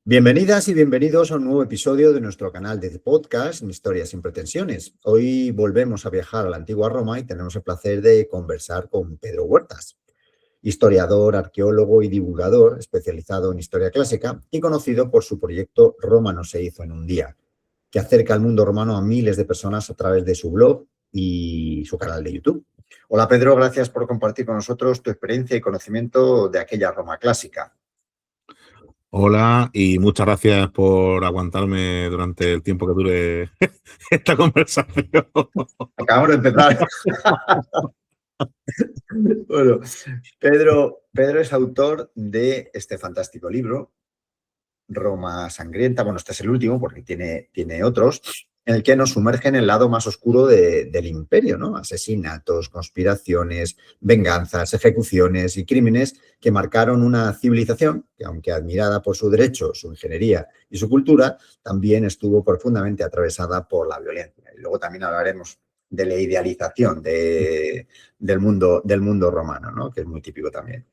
Bienvenidas y bienvenidos a un nuevo episodio de nuestro canal de podcast Historias sin pretensiones. Hoy volvemos a viajar a la antigua Roma y tenemos el placer de conversar con Pedro Huertas, historiador, arqueólogo y divulgador especializado en historia clásica y conocido por su proyecto Roma no se hizo en un día, que acerca al mundo romano a miles de personas a través de su blog y su canal de YouTube. Hola Pedro, gracias por compartir con nosotros tu experiencia y conocimiento de aquella Roma clásica. Hola y muchas gracias por aguantarme durante el tiempo que dure esta conversación. Acabamos de empezar. Bueno, Pedro es autor de este fantástico libro, Roma Sangrienta. Bueno, este es el último porque tiene otros, en el que nos sumerge en el lado más oscuro del imperio, ¿no? Asesinatos, conspiraciones, venganzas, ejecuciones y crímenes que marcaron una civilización que, aunque admirada por su derecho, su ingeniería y su cultura, también estuvo profundamente atravesada por la violencia. Y luego también hablaremos de la idealización del mundo romano, ¿no? Que es muy típico también.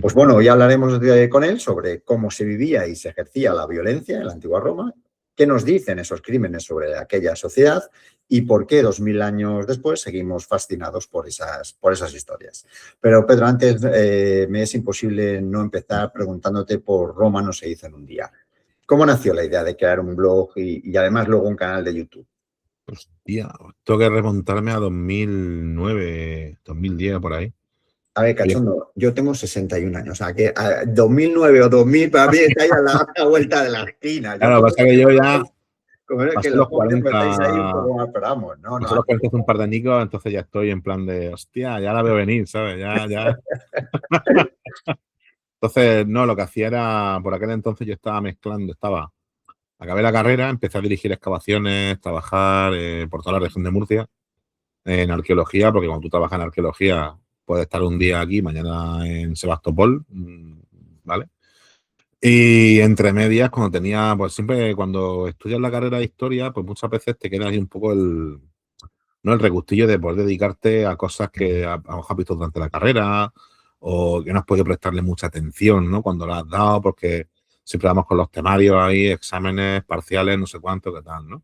Pues bueno, hoy hablaremos con él sobre cómo se vivía y se ejercía la violencia en la antigua Roma, qué nos dicen esos crímenes sobre aquella sociedad y por qué 2000 años después seguimos fascinados por esas historias. Pero Pedro, antes me es imposible no empezar preguntándote por Roma no se hizo en un día. ¿Cómo nació la idea de crear un blog y además luego un canal de YouTube? Hostia, tengo que remontarme a 2009, 2010, por ahí. A ver, cachondo, yo tengo 61 años, o sea, que 2009 o 2000 para mí está ahí a la vuelta de la esquina. Claro, pasa que yo ya Como es que pasé los los jóvenes empezáis ahí un 40, poco más, pero vamos, no, pasé los 40 hace un par de añicos, entonces ya estoy en plan de, hostia, ya la veo venir, ¿sabes? Ya. Entonces, no, lo que hacía era, por aquel entonces yo estaba mezclando, acabé la carrera, empecé a dirigir excavaciones, trabajar por toda la región de Murcia, en arqueología, porque cuando tú trabajas en arqueología puedes estar un día aquí, mañana en Sebastopol, ¿vale? Y entre medias, cuando tenía, pues siempre cuando estudias la carrera de historia, pues muchas veces te queda ahí un poco no el regustillo de poder dedicarte a cosas que a lo mejor has visto durante la carrera o que no has podido prestarle mucha atención, ¿no? Cuando la has dado, porque siempre vamos con los temarios ahí, exámenes, parciales, no sé cuánto, qué tal, ¿no?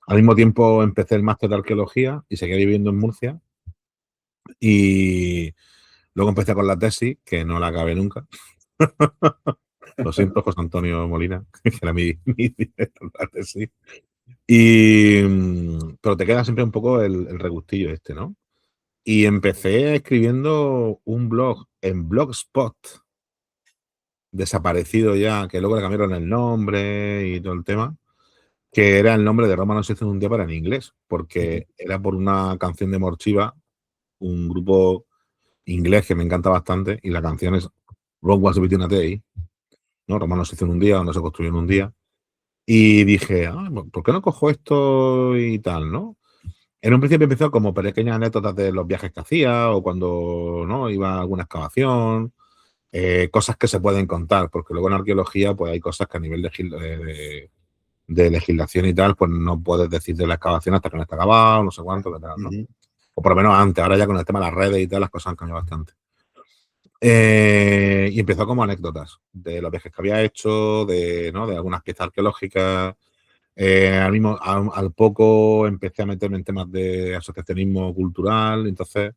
Al mismo tiempo empecé el máster de arqueología y seguí viviendo en Murcia. Y luego empecé con la tesis, que no la acabé nunca. Lo siento, José Antonio Molina, que era mi director de la tesis. Pero te queda siempre un poco el regustillo este, ¿no? Y empecé escribiendo un blog en Blogspot, desaparecido ya, que luego le cambiaron el nombre y todo el tema, que era el nombre de Roma no se hizo en un día, para en inglés, porque era por una canción de Morchiva, un grupo inglés que me encanta bastante, y la canción es Rome was built in a day, ¿no? Roma no se hizo en un día, o no se construyó en un día. Y dije, ¿por qué no cojo esto y tal, no? En un principio empezó como pequeñas anécdotas de los viajes que hacía o cuando no iba a alguna excavación, cosas que se pueden contar, porque luego en arqueología pues hay cosas que a nivel de legislación y tal, pues no puedes decir de la excavación hasta que no está acabado, no sé cuánto, qué tal, ¿no? O por lo menos antes, ahora ya con el tema de las redes y tal, las cosas han cambiado bastante. Y empezó como anécdotas de los viajes que había hecho, ¿no? De algunas piezas arqueológicas. Al poco empecé a meterme en temas de asociacionismo cultural. Entonces,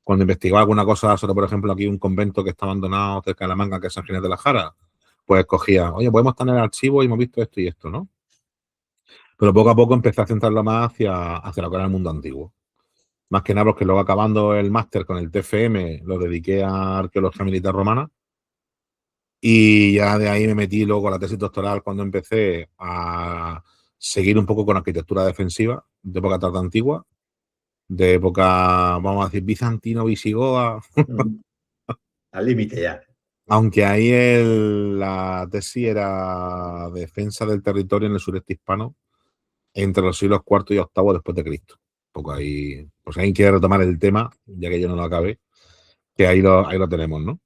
cuando investigaba alguna cosa sobre, por ejemplo, aquí un convento que está abandonado cerca de La Manga, que es San Ginés de la Jara, pues cogía, oye, podemos tener el archivo y hemos visto esto y esto, ¿no? Pero poco a poco empecé a centrarlo más hacia lo que era el mundo antiguo. Más que nada porque luego, acabando el máster con el TFM, lo dediqué a arqueología militar romana. Y ya de ahí me metí luego con la tesis doctoral cuando empecé a seguir un poco con arquitectura defensiva de época tarda antigua, de época, vamos a decir, bizantino-visigoda. Al límite ya. Aunque ahí la tesis era defensa del territorio en el sureste hispano entre los siglos IV y VIII después de Cristo. Un poco ahí, pues si alguien quiere retomar el tema, ya que yo no lo acabé, que ahí lo tenemos, ¿no?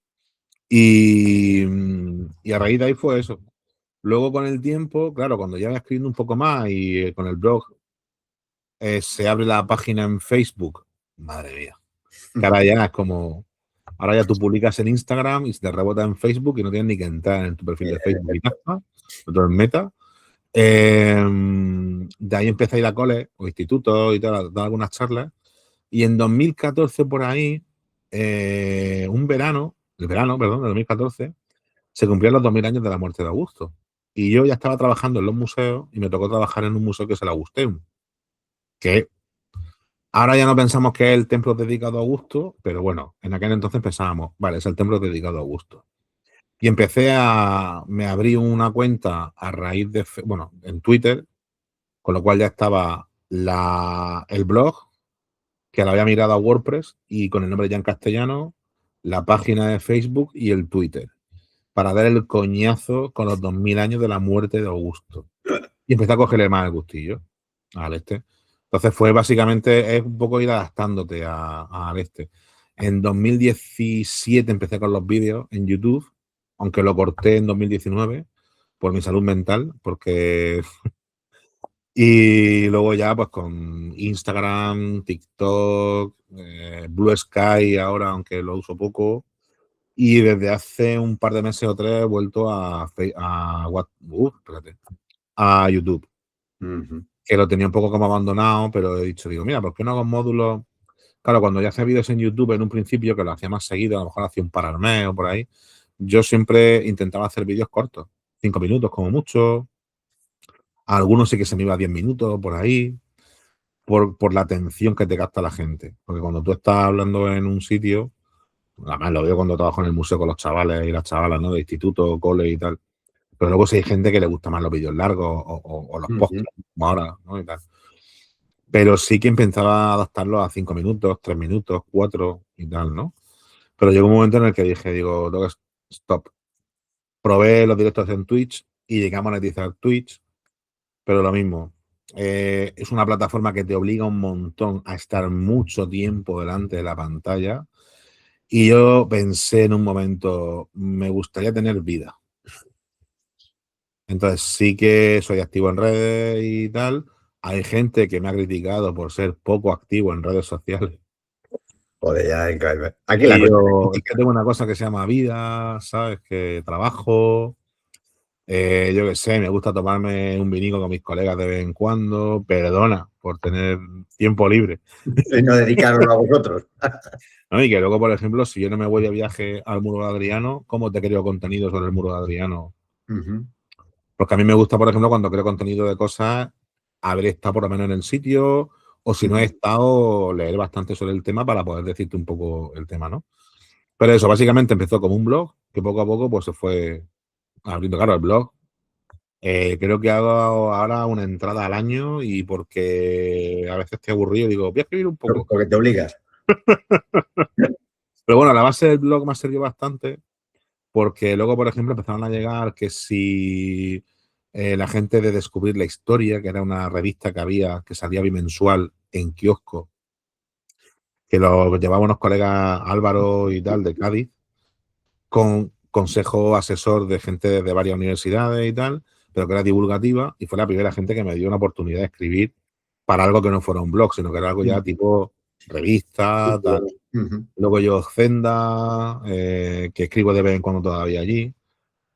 Y a raíz de ahí fue eso. Luego, con el tiempo, claro, cuando ya iba escribiendo un poco más y con el blog se abre la página en Facebook, madre mía, que ahora ya es como, Ahora ya tú publicas en Instagram y se te rebota en Facebook y no tienes ni que entrar en tu perfil de Facebook y nada, otro en Meta. De ahí empecé a ir a cole o institutos y tal, a dar algunas charlas. Y en 2014 por ahí, el verano, perdón, de 2014, se cumplían los 2000 años de la muerte de Augusto. Y yo ya estaba trabajando en los museos y me tocó trabajar en un museo que es el Augusteum, que ahora ya no pensamos que es el templo dedicado a Augusto, pero bueno, en aquel entonces pensábamos, vale, es el templo dedicado a Augusto. Y me abrí una cuenta a raíz de, bueno, en Twitter, con lo cual ya estaba el blog, que la había mirado a WordPress y con el nombre ya en castellano, la página de Facebook y el Twitter, para dar el coñazo con los 2000 años de la muerte de Augusto. Y empecé a cogerle más el gustillo al este. Entonces fue básicamente, es un poco ir adaptándote al este. En 2017 empecé con los vídeos en YouTube, aunque lo corté en 2019 por mi salud mental, porque... Y luego ya pues con Instagram, TikTok, Blue Sky ahora, aunque lo uso poco. Y desde hace un par de meses o tres he vuelto a YouTube. Que lo tenía un poco como abandonado, pero he dicho, digo, mira, ¿por qué no hago módulos? Claro, cuando ya hacía vídeos en YouTube en un principio, que lo hacía más seguido, a lo mejor hacía un par al mes o por ahí, yo siempre intentaba hacer vídeos cortos, 5 minutos como mucho. Algunos sí que se me iba a 10 minutos por ahí, por la atención que te gasta la gente. Porque cuando tú estás hablando en un sitio, además lo veo cuando trabajo en el museo con los chavales y las chavalas, ¿no? De instituto, cole y tal. Pero luego sí hay gente que le gusta más los vídeos largos o los podcasts, como ahora, ¿no? Y tal. Pero sí que empezaba a adaptarlo a 5 minutos, 3 minutos, 4 y tal, ¿no? Pero llegó un momento en el que dije, digo, tengo que stop. Probé los directos en Twitch y llegué a monetizar Twitch, pero lo mismo. Es una plataforma que te obliga un montón a estar mucho tiempo delante de la pantalla. Y yo pensé en un momento, me gustaría tener vida. Entonces sí que soy activo en redes y tal. Hay gente que me ha criticado por ser poco activo en redes sociales. Joder, ya, aquí la Y cosa yo es que tengo una cosa que se llama vida, ¿sabes? Que trabajo, yo qué sé, me gusta tomarme un vinico con mis colegas de vez en cuando. Perdona por tener tiempo libre. y no dedicarlo a vosotros. ¿No? Y que luego, por ejemplo, si yo no me voy de viaje al Muro de Adriano, ¿cómo te creo contenido sobre el Muro de Adriano? Porque a mí me gusta, por ejemplo, cuando creo contenido de cosas, haber estado por lo menos en el sitio, o si no he estado, leer bastante sobre el tema para poder decirte un poco el tema, ¿no? Pero eso, básicamente empezó como un blog, que poco a poco pues se fue abriendo, claro, el blog. Creo que hago ahora una entrada al año y porque a veces estoy aburrido, digo, voy a escribir un poco. Porque te obligas. Pero bueno, la base del blog me ha servido bastante porque luego, por ejemplo, empezaron a llegar que si la gente de Descubrir la Historia, que era una revista que había, que salía bimensual en kiosco, que lo llevaban unos colegas Álvaro y tal, de Cádiz, con consejo asesor de gente de varias universidades y tal, pero que era divulgativa y fue la primera gente que me dio una oportunidad de escribir para algo que no fuera un blog, sino que era algo ya tipo revista, tal. Luego yo Zenda, que escribo de vez en cuando todavía allí,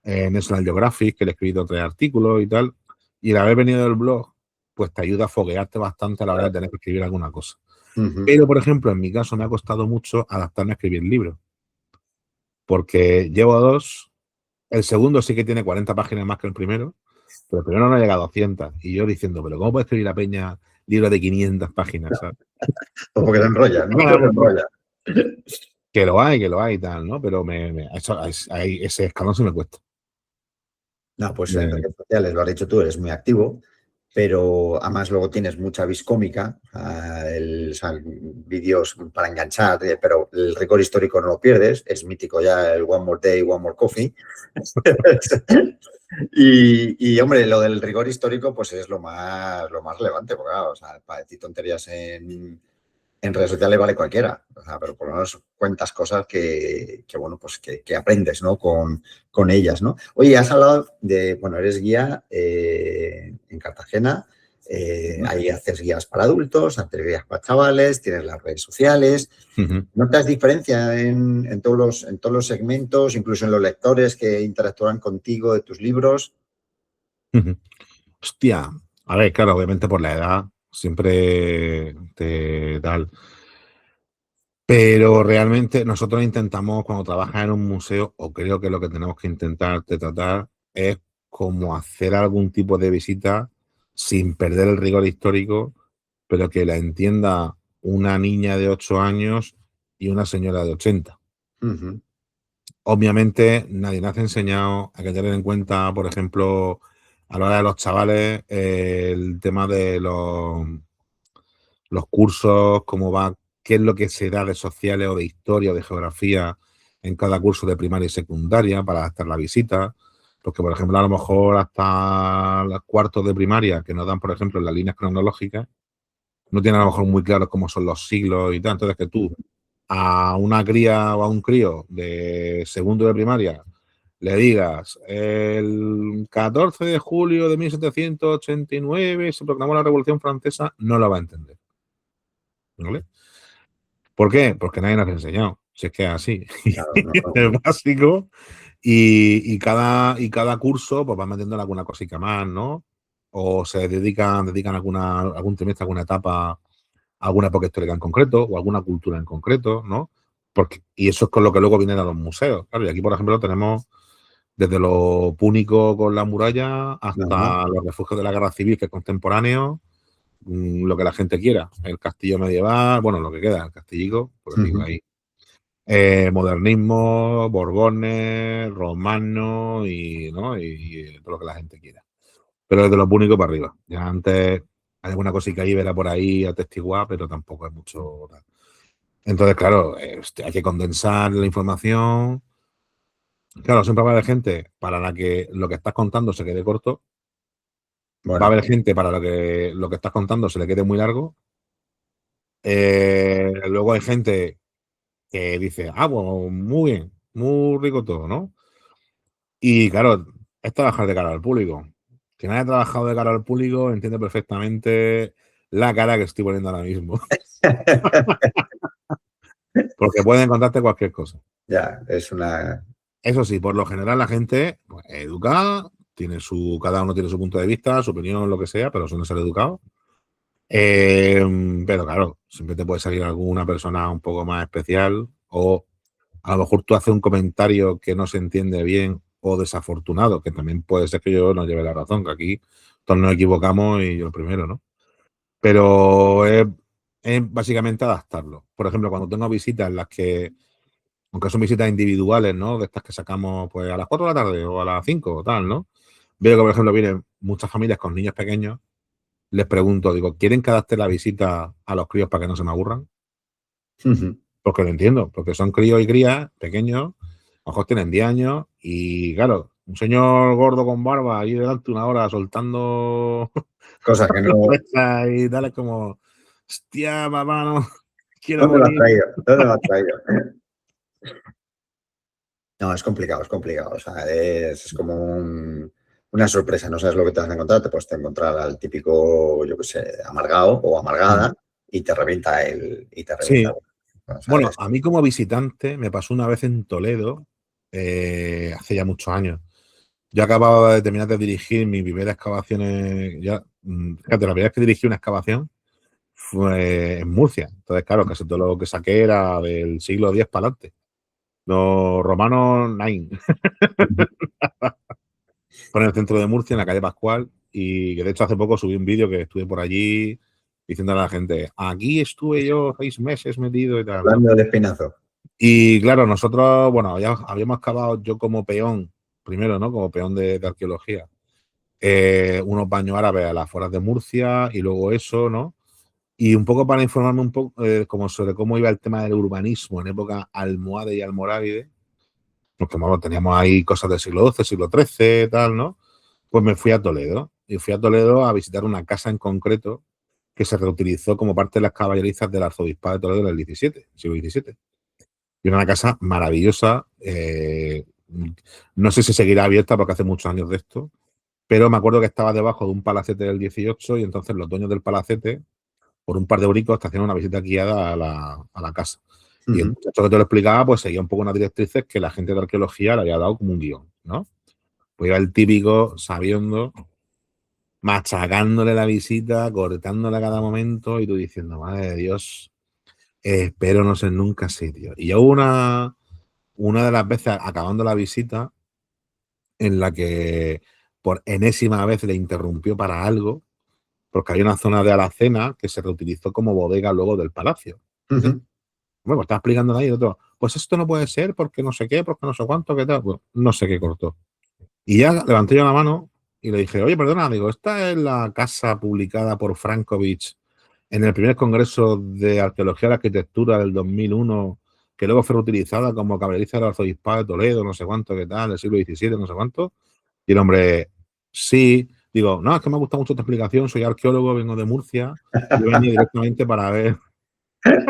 National Geographic, que le he escrito 3 artículos y tal. Y el haber venido del blog, pues te ayuda a foguearte bastante a la hora de tener que escribir alguna cosa. Pero, por ejemplo, en mi caso me ha costado mucho adaptarme a escribir libros. Porque llevo 2, el segundo sí que tiene 40 páginas más que el primero, pero el primero no ha llegado a 200. Y yo diciendo, pero ¿cómo puede escribir la peña libros de 500 páginas? ¿Sabes? Como que te enrollas, ¿no? Te enrollas. Que lo hay y tal, ¿no? Pero ese escalón se me cuesta. No, pues en redes sociales, lo has dicho tú, eres muy activo, pero además luego tienes mucha vis cómica, o sea, vídeos para enganchar, pero el rigor histórico no lo pierdes, es mítico ya el One More Day, One More Coffee. Y, hombre, lo del rigor histórico pues es lo más relevante, porque claro, o sea, para decir tonterías en redes sociales vale cualquiera, o sea, pero por lo menos cuentas cosas bueno, pues que aprendes, ¿no? Con ellas, ¿no? Oye, has hablado de, bueno, eres guía en Cartagena, Ahí haces guías para adultos, haces guías para chavales, tienes las redes sociales. ¿Notas diferencia en todos los segmentos, incluso en los lectores que interactúan contigo de tus libros? Hostia, a ver, claro, obviamente por la edad siempre te tal. Pero realmente nosotros intentamos, cuando trabajas en un museo, o creo que lo que tenemos que intentar de tratar es como hacer algún tipo de visita sin perder el rigor histórico, pero que la entienda una niña de 8 años y una señora de 80. Uh-huh. Obviamente, nadie nos ha enseñado, hay que tener en cuenta, por ejemplo, a la hora de los chavales, el tema de los cursos, cómo va, qué es lo que se da de sociales o de historia o de geografía en cada curso de primaria y secundaria para adaptar la visita. Porque, por ejemplo, a lo mejor hasta los cuartos de primaria que nos dan, por ejemplo, en las líneas cronológicas, no tienen a lo mejor muy claro cómo son los siglos y tal. Entonces, que tú a una cría o a un crío de segundo de primaria le digas el 14 de julio de 1789 se proclamó la Revolución Francesa, no lo va a entender. ¿Vale? ¿Por qué? Porque nadie nos ha enseñado. Si es que es así. Claro, no. Es básico. Y cada curso pues va metiendo alguna cosita más, ¿no? O se dedican algún trimestre, alguna etapa, a alguna época histórica en concreto o alguna cultura en concreto, ¿no? Y eso es con lo que luego vienen a los museos. Claro, y aquí, por ejemplo, tenemos desde lo púnico con la muralla hasta Ajá. los refugios de la guerra civil, que es contemporáneo, lo que la gente quiera. El castillo medieval, bueno, lo que queda, el castillico, porque sigo ahí. Modernismo, Borbones, romano y, ¿no? y todo lo que la gente quiera. Pero desde lo público para arriba. Ya antes hay alguna cosita ibera por ahí atestiguar, pero tampoco es mucho. Entonces, claro, hay que condensar la información. Claro, siempre va a haber gente para la que lo que estás contando se quede corto. Va a Bueno, haber gente para lo que estás contando se le quede muy largo. Luego hay gente que dice, bueno, muy bien, muy rico todo, ¿no? Y claro, es trabajar de cara al público. Quien haya trabajado de cara al público entiende perfectamente la cara que estoy poniendo ahora mismo. Porque pueden contarte cualquier cosa. ya, es una... Eso sí, por lo general la gente pues, educada, cada uno tiene su punto de vista, su opinión, lo que sea, pero suelen ser educados. Pero claro, siempre te puede salir alguna persona un poco más especial o a lo mejor tú haces un comentario que no se entiende bien o desafortunado, que también puede ser que yo no lleve la razón, que aquí todos nos equivocamos y yo el primero, ¿no? Pero es básicamente adaptarlo. Por ejemplo, cuando tengo visitas en las que, aunque son visitas individuales, ¿no? De estas que sacamos pues a las 4 de la tarde o a las 5 o tal, ¿no? Veo que, por ejemplo, vienen muchas familias con niños pequeños, les pregunto, digo, ¿quieren que adapte la visita a los críos para que no se me aburran? Porque lo entiendo, porque son críos y crías pequeños, a lo mejor tienen 10 años y claro, un señor gordo con barba ahí delante una hora soltando Cosas que no... y tal, es como, hostia, papá, no quiero ¿Dónde lo has morir. traído? ¿Dónde lo has traído? No, es complicado, es complicado. O sea, es como una sorpresa. No sabes lo que te vas a encontrar. Te puedes encontrar al típico, yo qué sé, amargado o amargada y te revienta y te revienta. Sí, O sea, bueno, a mí como visitante me pasó una vez en Toledo, hace ya muchos años. Yo acababa de terminar de dirigir mis primeras excavaciones, fíjate, la primera vez que dirigí una excavación fue en Murcia. Entonces, claro, casi todo lo que saqué era del siglo X para adelante. Los romanos, nine. Fue en el centro de Murcia, en la calle Pascual, y que de hecho hace poco subí un vídeo que estuve por allí diciendo a la gente, aquí estuve yo 6 meses metido y tal, ¿no? hablando del espinazo. Y claro, nosotros, bueno, ya habíamos excavado yo como peón, primero, ¿no? Como peón de arqueología, unos baños árabes a las afueras de Murcia y luego eso, ¿no? Y un poco para informarme un poco como sobre cómo iba el tema del urbanismo en época almohade y almorávide, porque bueno, teníamos ahí cosas del siglo XII, siglo XIII, tal, ¿no? Pues me fui a Toledo y fui a Toledo a visitar una casa en concreto que se reutilizó como parte de las caballerizas del arzobispado de Toledo en el siglo XVII. Y era una casa maravillosa. No sé si seguirá abierta porque hace muchos años de esto, pero me acuerdo que estaba debajo de un palacete del 18 y entonces los dueños del palacete, por un par de euricos, te hacían una visita guiada a la casa. Y el muchacho que te lo explicaba, pues seguía un poco unas directrices que la gente de arqueología le había dado como un guión, ¿no? Pues iba el típico sabiendo, machacándole la visita, cortándole a cada momento y tú diciendo, madre de Dios, espero no ser nunca así, tío. Y hubo una de las veces acabando la visita en la que por enésima vez le interrumpió para algo, porque había una zona de alacena que se reutilizó como bodega luego del palacio. Ujú. Bueno, pues estaba explicando ahí y otro, pues esto no puede ser porque no sé qué, porque no sé cuánto, qué tal. Pues no sé qué cortó. Y ya levanté yo la mano y le dije, oye, perdona, digo, esta es la casa publicada por Frankovich en el primer Congreso de Arqueología y Arquitectura del 2001, que luego fue reutilizada como caballeriza del Arzobispado de Toledo, no sé cuánto, qué tal, del siglo XVII, no sé cuánto. Y el hombre, sí, digo, no, es que me ha gustado mucho tu explicación, soy arqueólogo, vengo de Murcia, yo venía directamente para ver.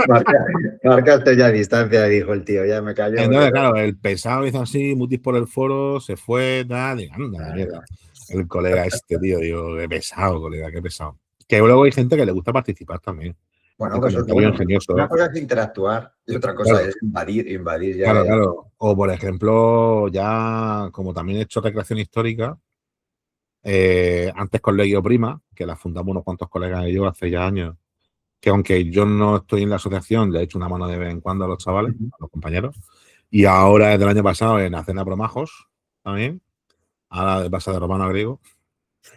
Marca, marcaste ya distancia, dijo el tío, ya me cayó. Entonces, claro, el pesado hizo así, mutis por el foro, se fue, tal, y anda, de mierda. El colega este, tío, digo, qué pesado, colega, qué pesado. Que luego hay gente que le gusta participar también. Bueno, Hace pues eso es comentario bueno. Una ingenioso. cosa es interactuar y otra cosa Claro, es invadir ya. claro, claro. O, por ejemplo, ya, como también he hecho recreación histórica, antes con Legio Prima, que la fundamos unos cuantos colegas y yo hace ya años, que aunque yo no estoy en la asociación, le he hecho una mano de vez en cuando a los chavales, a los compañeros. Y ahora, desde el año pasado, en Acena Promajos, también, ahora pasa de romano a griego,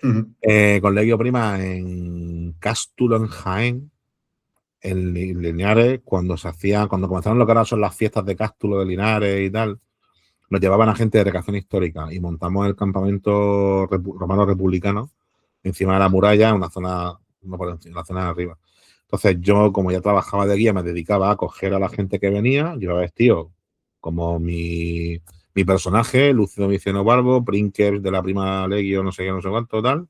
Ujú. con Legio Prima en Cástulo, en Jaén, en Linares, cuando comenzaron lo que ahora son las fiestas de Cástulo de Linares y tal, nos llevaban a gente de recreación histórica y montamos el campamento romano republicano encima de la muralla, en una zona, no por encima, en la zona de arriba. Entonces yo, como ya trabajaba de guía, me dedicaba a coger a la gente que venía, yo iba vestido como mi personaje, Lucido Viceno Barbo, Prinkers de la prima Legio, no sé qué, no sé cuánto, tal,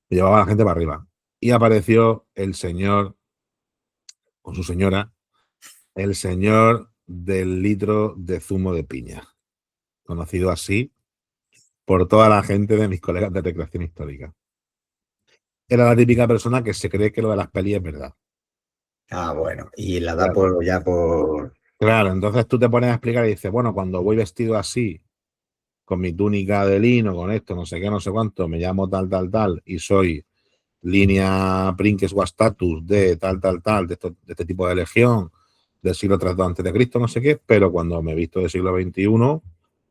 y llevaba a la gente para arriba. Y apareció el señor, con su señora, el señor del litro de zumo de piña, conocido así por toda la gente de mis colegas de recreación histórica. Era la típica persona que se cree que lo de las pelis es verdad. Ah, bueno. Y la da Claro. por ya por. Claro, entonces tú te pones a explicar y dices, bueno, cuando voy vestido así, con mi túnica de lino, con esto, no sé qué, no sé cuánto, me llamo tal, tal, tal, y soy línea Princes Status de tal, tal, tal, de este tipo de legión del siglo III antes de Cristo, no sé qué, pero cuando me he visto del siglo XXI,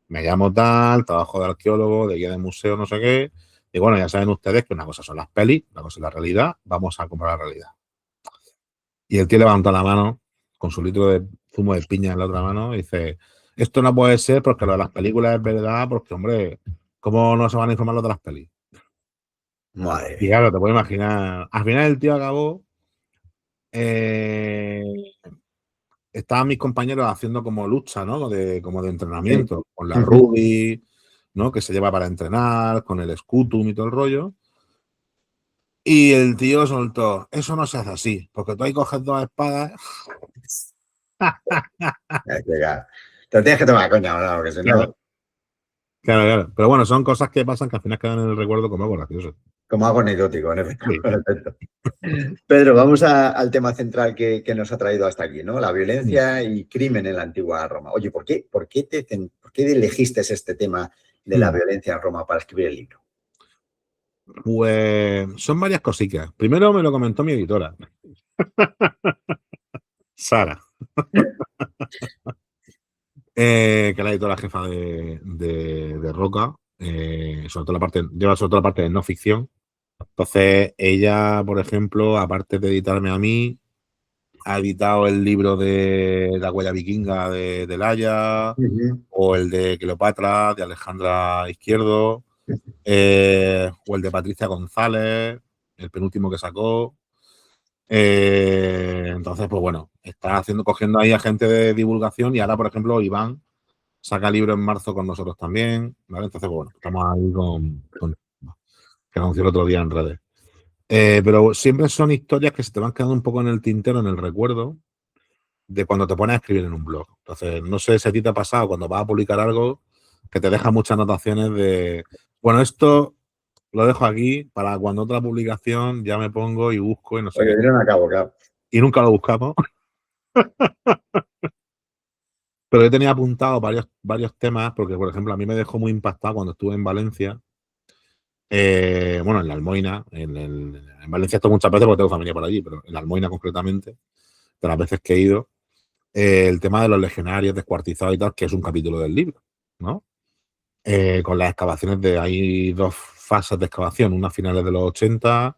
me llamo tal, trabajo de arqueólogo, de guía de museo, no sé qué, y bueno, ya saben ustedes que una cosa son las pelis, una cosa es la realidad, vamos a comprar la realidad. Y el tío levanta la mano con su litro de zumo de piña en la otra mano y dice, esto no puede ser porque lo de las películas es verdad, porque, hombre, ¿cómo no se van a informar los de las pelis? Madre Y mía. claro, te puedes imaginar, al final el tío acabó, eh, estaban mis compañeros haciendo como lucha, ¿no? Como de Sí. entrenamiento, con la Ujú. Ruby, ¿no? Que se lleva para entrenar, con el Scutum y todo el rollo. Y el tío soltó, eso no se hace así, porque tú ahí coges dos espadas. Llega. Te lo tienes que tomar coña, ¿no? Porque si Claro, no, claro, claro. Pero bueno, son cosas que pasan que al final quedan en el recuerdo como algo gracioso. como algo anecdótico, en efecto. Sí. En efecto. Pedro, vamos al tema central que nos ha traído hasta aquí, ¿no? La violencia y crimen en la antigua Roma. Oye, ¿por qué elegiste este tema de la Mm. violencia en Roma para escribir el libro? Pues son varias cositas. Primero me lo comentó mi editora, Sara, que es la editora jefa de Roca, sobre todo lleva sobre todo la parte de no ficción. Entonces, ella, por ejemplo, aparte de editarme a mí, ha editado el libro de La huella vikinga de Laia, Ujú. o el de Cleopatra, de Alejandra Izquierdo, o el de Patricia González, el penúltimo que sacó. Entonces, pues bueno, está cogiendo ahí a gente de divulgación y ahora, por ejemplo, Iván saca libro en marzo con nosotros también, ¿vale? Entonces, pues bueno, estamos ahí que anunció el otro día en redes. Pero siempre son historias que se te van quedando un poco en el tintero, en el recuerdo, de cuando te pones a escribir en un blog. Entonces, no sé si a ti te ha pasado cuando vas a publicar algo que te deja muchas anotaciones de, bueno, esto lo dejo aquí para cuando otra publicación ya me pongo y busco y no sé Porque qué. vinieron a cabo, claro. Y nunca lo buscamos. Pero yo tenía apuntado varios temas, porque, por ejemplo, a mí me dejó muy impactado cuando estuve en Valencia. Bueno, en la Almoina. En Valencia estoy muchas veces porque tengo familia por allí, pero en la Almoina concretamente, de las veces que he ido, el tema de los legionarios descuartizados y tal, que es un capítulo del libro, ¿no? Con las excavaciones hay dos fases de excavación, una a finales de los 80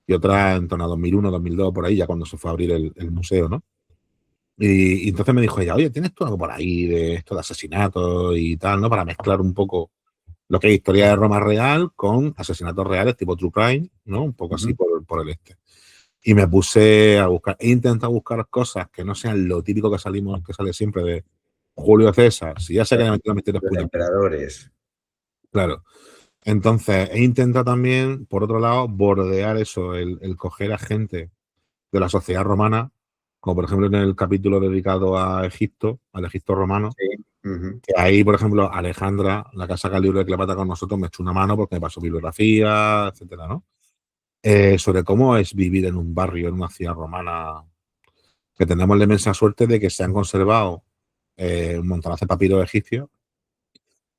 y otra en torno a 2001, 2002, por ahí, ya cuando se fue a abrir el museo, ¿no? Y entonces me dijo ella, oye, ¿tienes tú algo por ahí de esto de asesinatos y tal, ¿no? Para mezclar un poco lo que es historia de Roma real con asesinatos reales tipo True Crime, ¿no? Un poco así por el este. Y me puse a buscar, he intentado buscar cosas que no sean lo típico que sale siempre de Julio César. Si ya sé que le metido misterios Los puñeteros. emperadores. Claro. Entonces, he intentado también, por otro lado, bordear eso, el coger a gente de la sociedad romana, como por ejemplo en el capítulo dedicado a Egipto, al Egipto romano, Sí. Ujú. que ahí, por ejemplo, Alejandra, la que saca el libro de Cleopatra con nosotros, me echó una mano porque me pasó bibliografía, etcétera, ¿no? Sobre cómo es vivir en un barrio, en una ciudad romana, que tenemos la inmensa suerte de que se han conservado un montonazo de papiros egipcios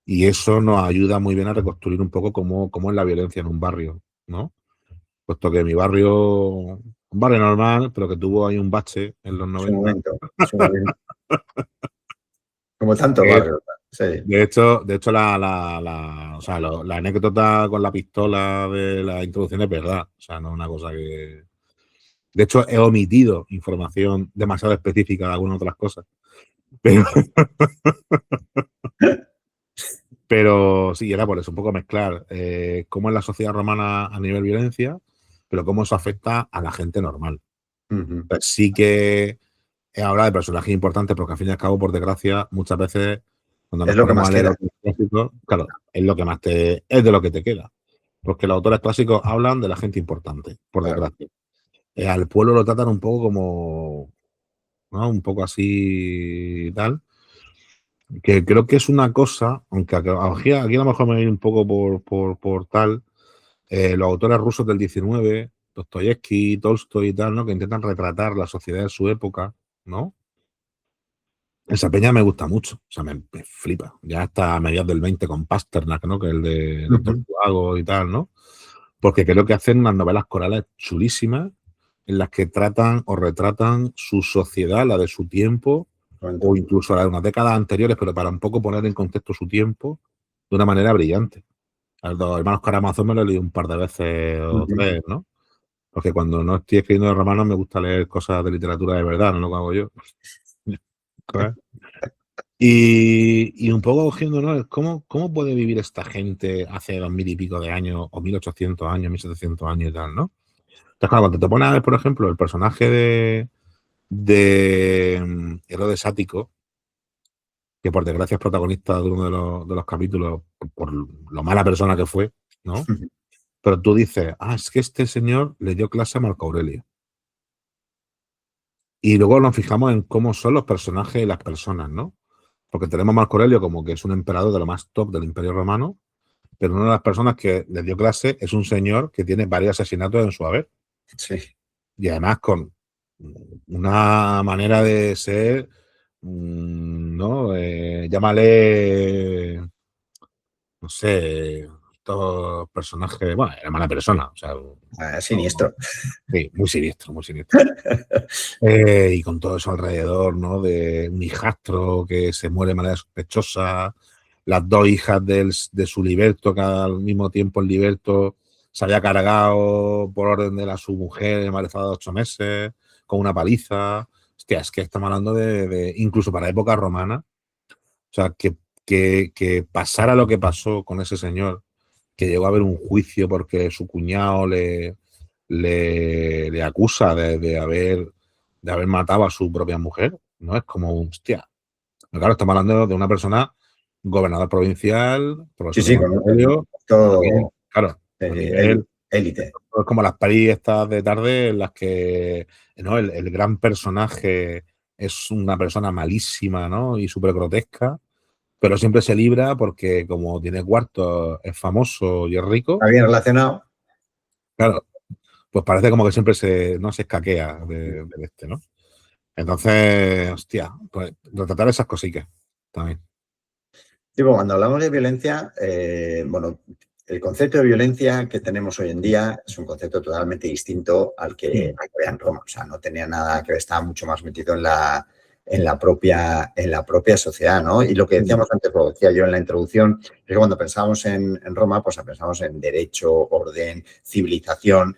y eso nos ayuda muy bien a reconstruir un poco cómo es la violencia en un barrio, ¿no? Puesto que mi barrio, un barrio normal, pero que tuvo ahí un bache en los Su 90. momento. Su momento. Como tanto Eh, barrio. Sí. de hecho o sea, la anécdota con la pistola de la introducción es verdad. O sea, no es una cosa que. De hecho, he omitido información demasiado específica de algunas otras cosas. Pero, pero sí, era por eso, un poco mezclar cómo es la sociedad romana a nivel violencia, pero cómo eso afecta a la gente normal. Ujú. Pues sí que he hablado de personajes importantes, porque al fin y al cabo, por desgracia, muchas veces cuando Es nos lo que ponemos más a leer queda. autores clásicos, claro, es lo que más es de lo que te queda. Porque los autores clásicos hablan de la gente importante, por Claro. desgracia. Al pueblo lo tratan un poco como, ¿no? Un poco así y tal. Que creo que es una cosa, aunque aquí a lo mejor me voy a ir un poco por tal, los autores rusos del 19, Dostoyevsky, Tolstoy y tal, ¿no? Que intentan retratar la sociedad de su época, ¿no? Esa peña me gusta mucho, o sea, me flipa. Ya hasta a mediados del 20 con Pasternak, ¿no? Que es el de Doctor Ujú. Zhivago y tal, ¿no? Porque creo que hacen unas novelas corales chulísimas en las que tratan o retratan su sociedad, la de su tiempo, o Cuento. incluso la de unas décadas anteriores, pero para un poco poner en contexto su tiempo de una manera brillante. A los hermanos Karamazov me lo he leído un par de veces o Ujú. tres, ¿no? Porque cuando no estoy escribiendo de romanos me gusta leer cosas de literatura de verdad, no lo que hago yo. ¿Sabes? Y un poco cogiendo, ¿no? ¿Cómo puede vivir esta gente hace 2000 y pico de años, o 1800 años, 1700 años y tal, ¿no? Entonces, claro, cuando te pones a ver, por ejemplo, el personaje de Herodes Ático, que por desgracia es protagonista de uno de los capítulos por lo mala persona que fue, ¿no? Pero tú dices, es que este señor le dio clase a Marco Aurelio. Y luego nos fijamos en cómo son los personajes y las personas, ¿no? Porque tenemos a Marco Aurelio como que es un emperador de lo más top del Imperio Romano, pero una de las personas que le dio clase es un señor que tiene varios asesinatos en su haber. Sí. Y además con una manera de ser, ¿no? Llámale, no sé, estos personajes, bueno, era mala persona, o sea, no, Siniestro. sí, muy siniestro, muy siniestro. Y con todo eso alrededor, ¿no? De un hijastro que se muere de manera sospechosa, las dos hijas de su liberto, que al mismo tiempo el liberto se había cargado por orden de su mujer embarazada de 8 meses, con una paliza. Hostia, es que estamos hablando incluso para época romana, o sea, que pasara lo que pasó con ese señor, que llegó a haber un juicio porque su cuñado le acusa de haber matado a su propia mujer, ¿no? Es como, hostia. Pero claro, estamos hablando de una persona gobernador provincial, Sí, profesor de sí, Marco con un Aurelio, a nivel, todo claro, a nivel, élite. es como las pelis estas de tarde en las que, ¿no? El gran personaje es una persona malísima, ¿no? Y súper grotesca, pero siempre se libra porque como tiene cuartos, es famoso y es rico, Está bien relacionado. claro, pues parece como que siempre no se escaquea de este, ¿no? Entonces, hostia, pues retratar esas cositas también. Tipo, cuando hablamos de violencia, bueno, el concepto de violencia que tenemos hoy en día es un concepto totalmente distinto al que había en Roma. O sea, no tenía nada que ver, estaba mucho más metido en la propia sociedad, ¿no? Y lo que decíamos antes, lo decía yo en la introducción, es que cuando pensamos en Roma, pues pensamos en derecho, orden, civilización,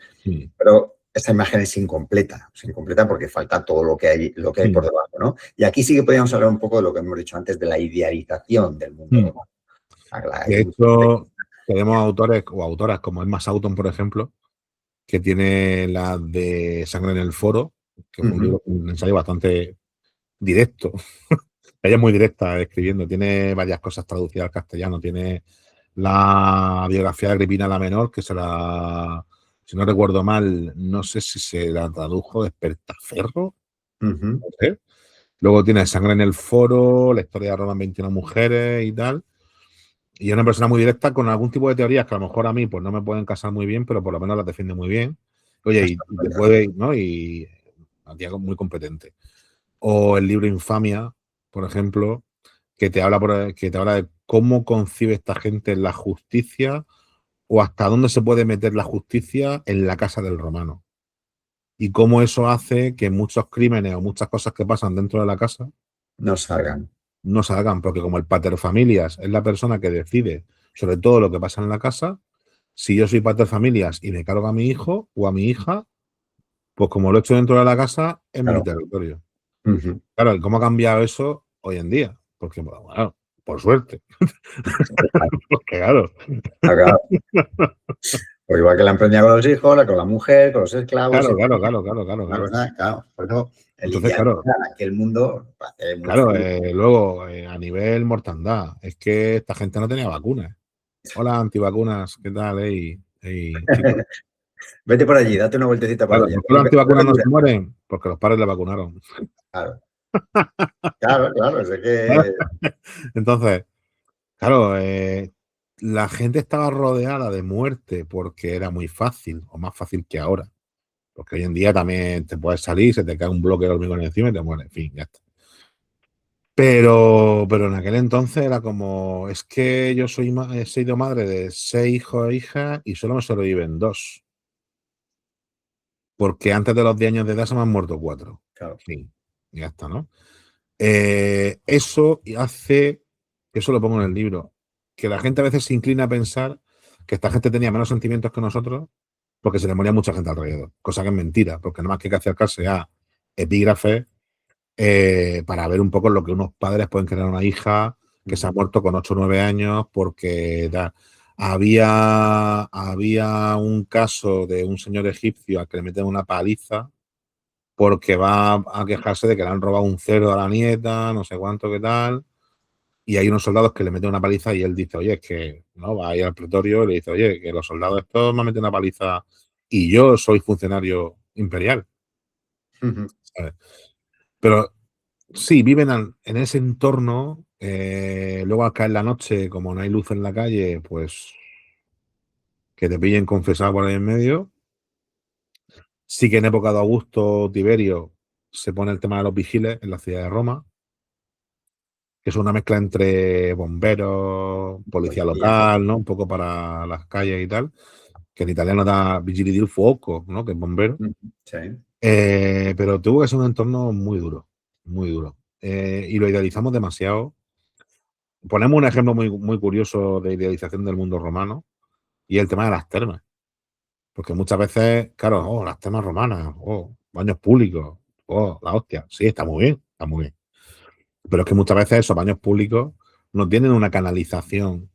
pero esta imagen es incompleta porque falta todo lo que hay por debajo, ¿no? Y aquí sí que podríamos hablar un poco de lo que hemos dicho antes, de la idealización del mundo romano. De hecho, tenemos autores o autoras como Emma Sauton, por ejemplo, que tiene la de Sangre en el Foro, que fue un libro, un ensayo bastante directo. Ella es muy directa escribiendo, tiene varias cosas traducidas al castellano, tiene la biografía de Agripina la Menor, que si no recuerdo mal, no sé si se la tradujo de Espertaferro, no sé. Luego tiene Sangre en el Foro, la historia de Roma en 21 mujeres y tal. Y es una persona muy directa con algún tipo de teorías que a lo mejor a mí pues no me pueden casar muy bien, pero por lo menos las defiende muy bien. Oye, y te puede, ¿no? Y a ti muy competente. O el libro Infamia, por ejemplo, que te habla de cómo concibe esta gente la justicia o hasta dónde se puede meter la justicia en la casa del romano. Y cómo eso hace que muchos crímenes o muchas cosas que pasan dentro de la casa no salgan. No salgan, porque como el paterfamilias es la persona que decide sobre todo lo que pasa en la casa, si yo soy paterfamilias y me cargo a mi hijo o a mi hija, pues como lo he hecho dentro de la casa, es mi territorio. Claro, ¿cómo ha cambiado eso hoy en día? Porque, bueno, por suerte. Porque, claro. Pues igual que la emprendía con los hijos, con la mujer, con los esclavos. Claro. Claro, por eso el Entonces, ideal claro, de aquel mundo muy claro, feliz. luego, a nivel mortandad, es que esta gente no tenía vacunas. Hola, antivacunas, ¿qué tal? Chicos. Vete por allí, date una vueltecita por Claro, allí. ¿por qué los antivacunas no se mueren? Porque los padres le vacunaron. Claro, claro, es que... Entonces, claro, la gente estaba rodeada de muerte porque era muy fácil, o más fácil que ahora. Porque hoy en día también te puedes salir, se te cae un bloque de hormigón encima y te mueres. En fin, ya está. Pero en aquel entonces era como, es que yo he sido madre de 6 hijos e hijas y solo me sobreviven 2. Porque antes de los 10 años de edad se me han muerto 4. Claro. Sí, ya está, ¿no? Eso hace, eso lo pongo en el libro, que la gente a veces se inclina a pensar que esta gente tenía menos sentimientos que nosotros porque se le moría mucha gente alrededor, cosa que es mentira, porque nada más que hay que acercarse a epígrafes para ver un poco lo que unos padres pueden querer a una hija que se ha muerto con 8 o 9 años porque había un caso de un señor egipcio al que le meten una paliza porque va a quejarse de que le han robado un cerdo a la nieta, no sé cuánto, qué tal. Y hay unos soldados que le meten una paliza y él dice, oye, es que no, va a ir al pretorio y le dice, oye, que los soldados estos me meten una paliza y yo soy funcionario imperial. ¿Sabes? Pero sí, viven en ese entorno. Luego al caer la noche, como no hay luz en la calle, pues que te pillen confesado por ahí en medio. Sí que en época de Augusto Tiberio se pone el tema de los vigiles en la ciudad de Roma, que es una mezcla entre bomberos, policía local, ¿no? Un poco para las calles y tal, que en italiano da vigili del fuoco, ¿no? Que es bombero. Sí. Pero tuvo que ser un entorno muy duro, muy duro. Y lo idealizamos demasiado. Ponemos un ejemplo muy, muy curioso de idealización del mundo romano y el tema de las termas. Porque muchas veces, claro, las termas romanas, baños públicos, la hostia. Sí, está muy bien, está muy bien. Pero es que muchas veces esos baños públicos no tienen una canalización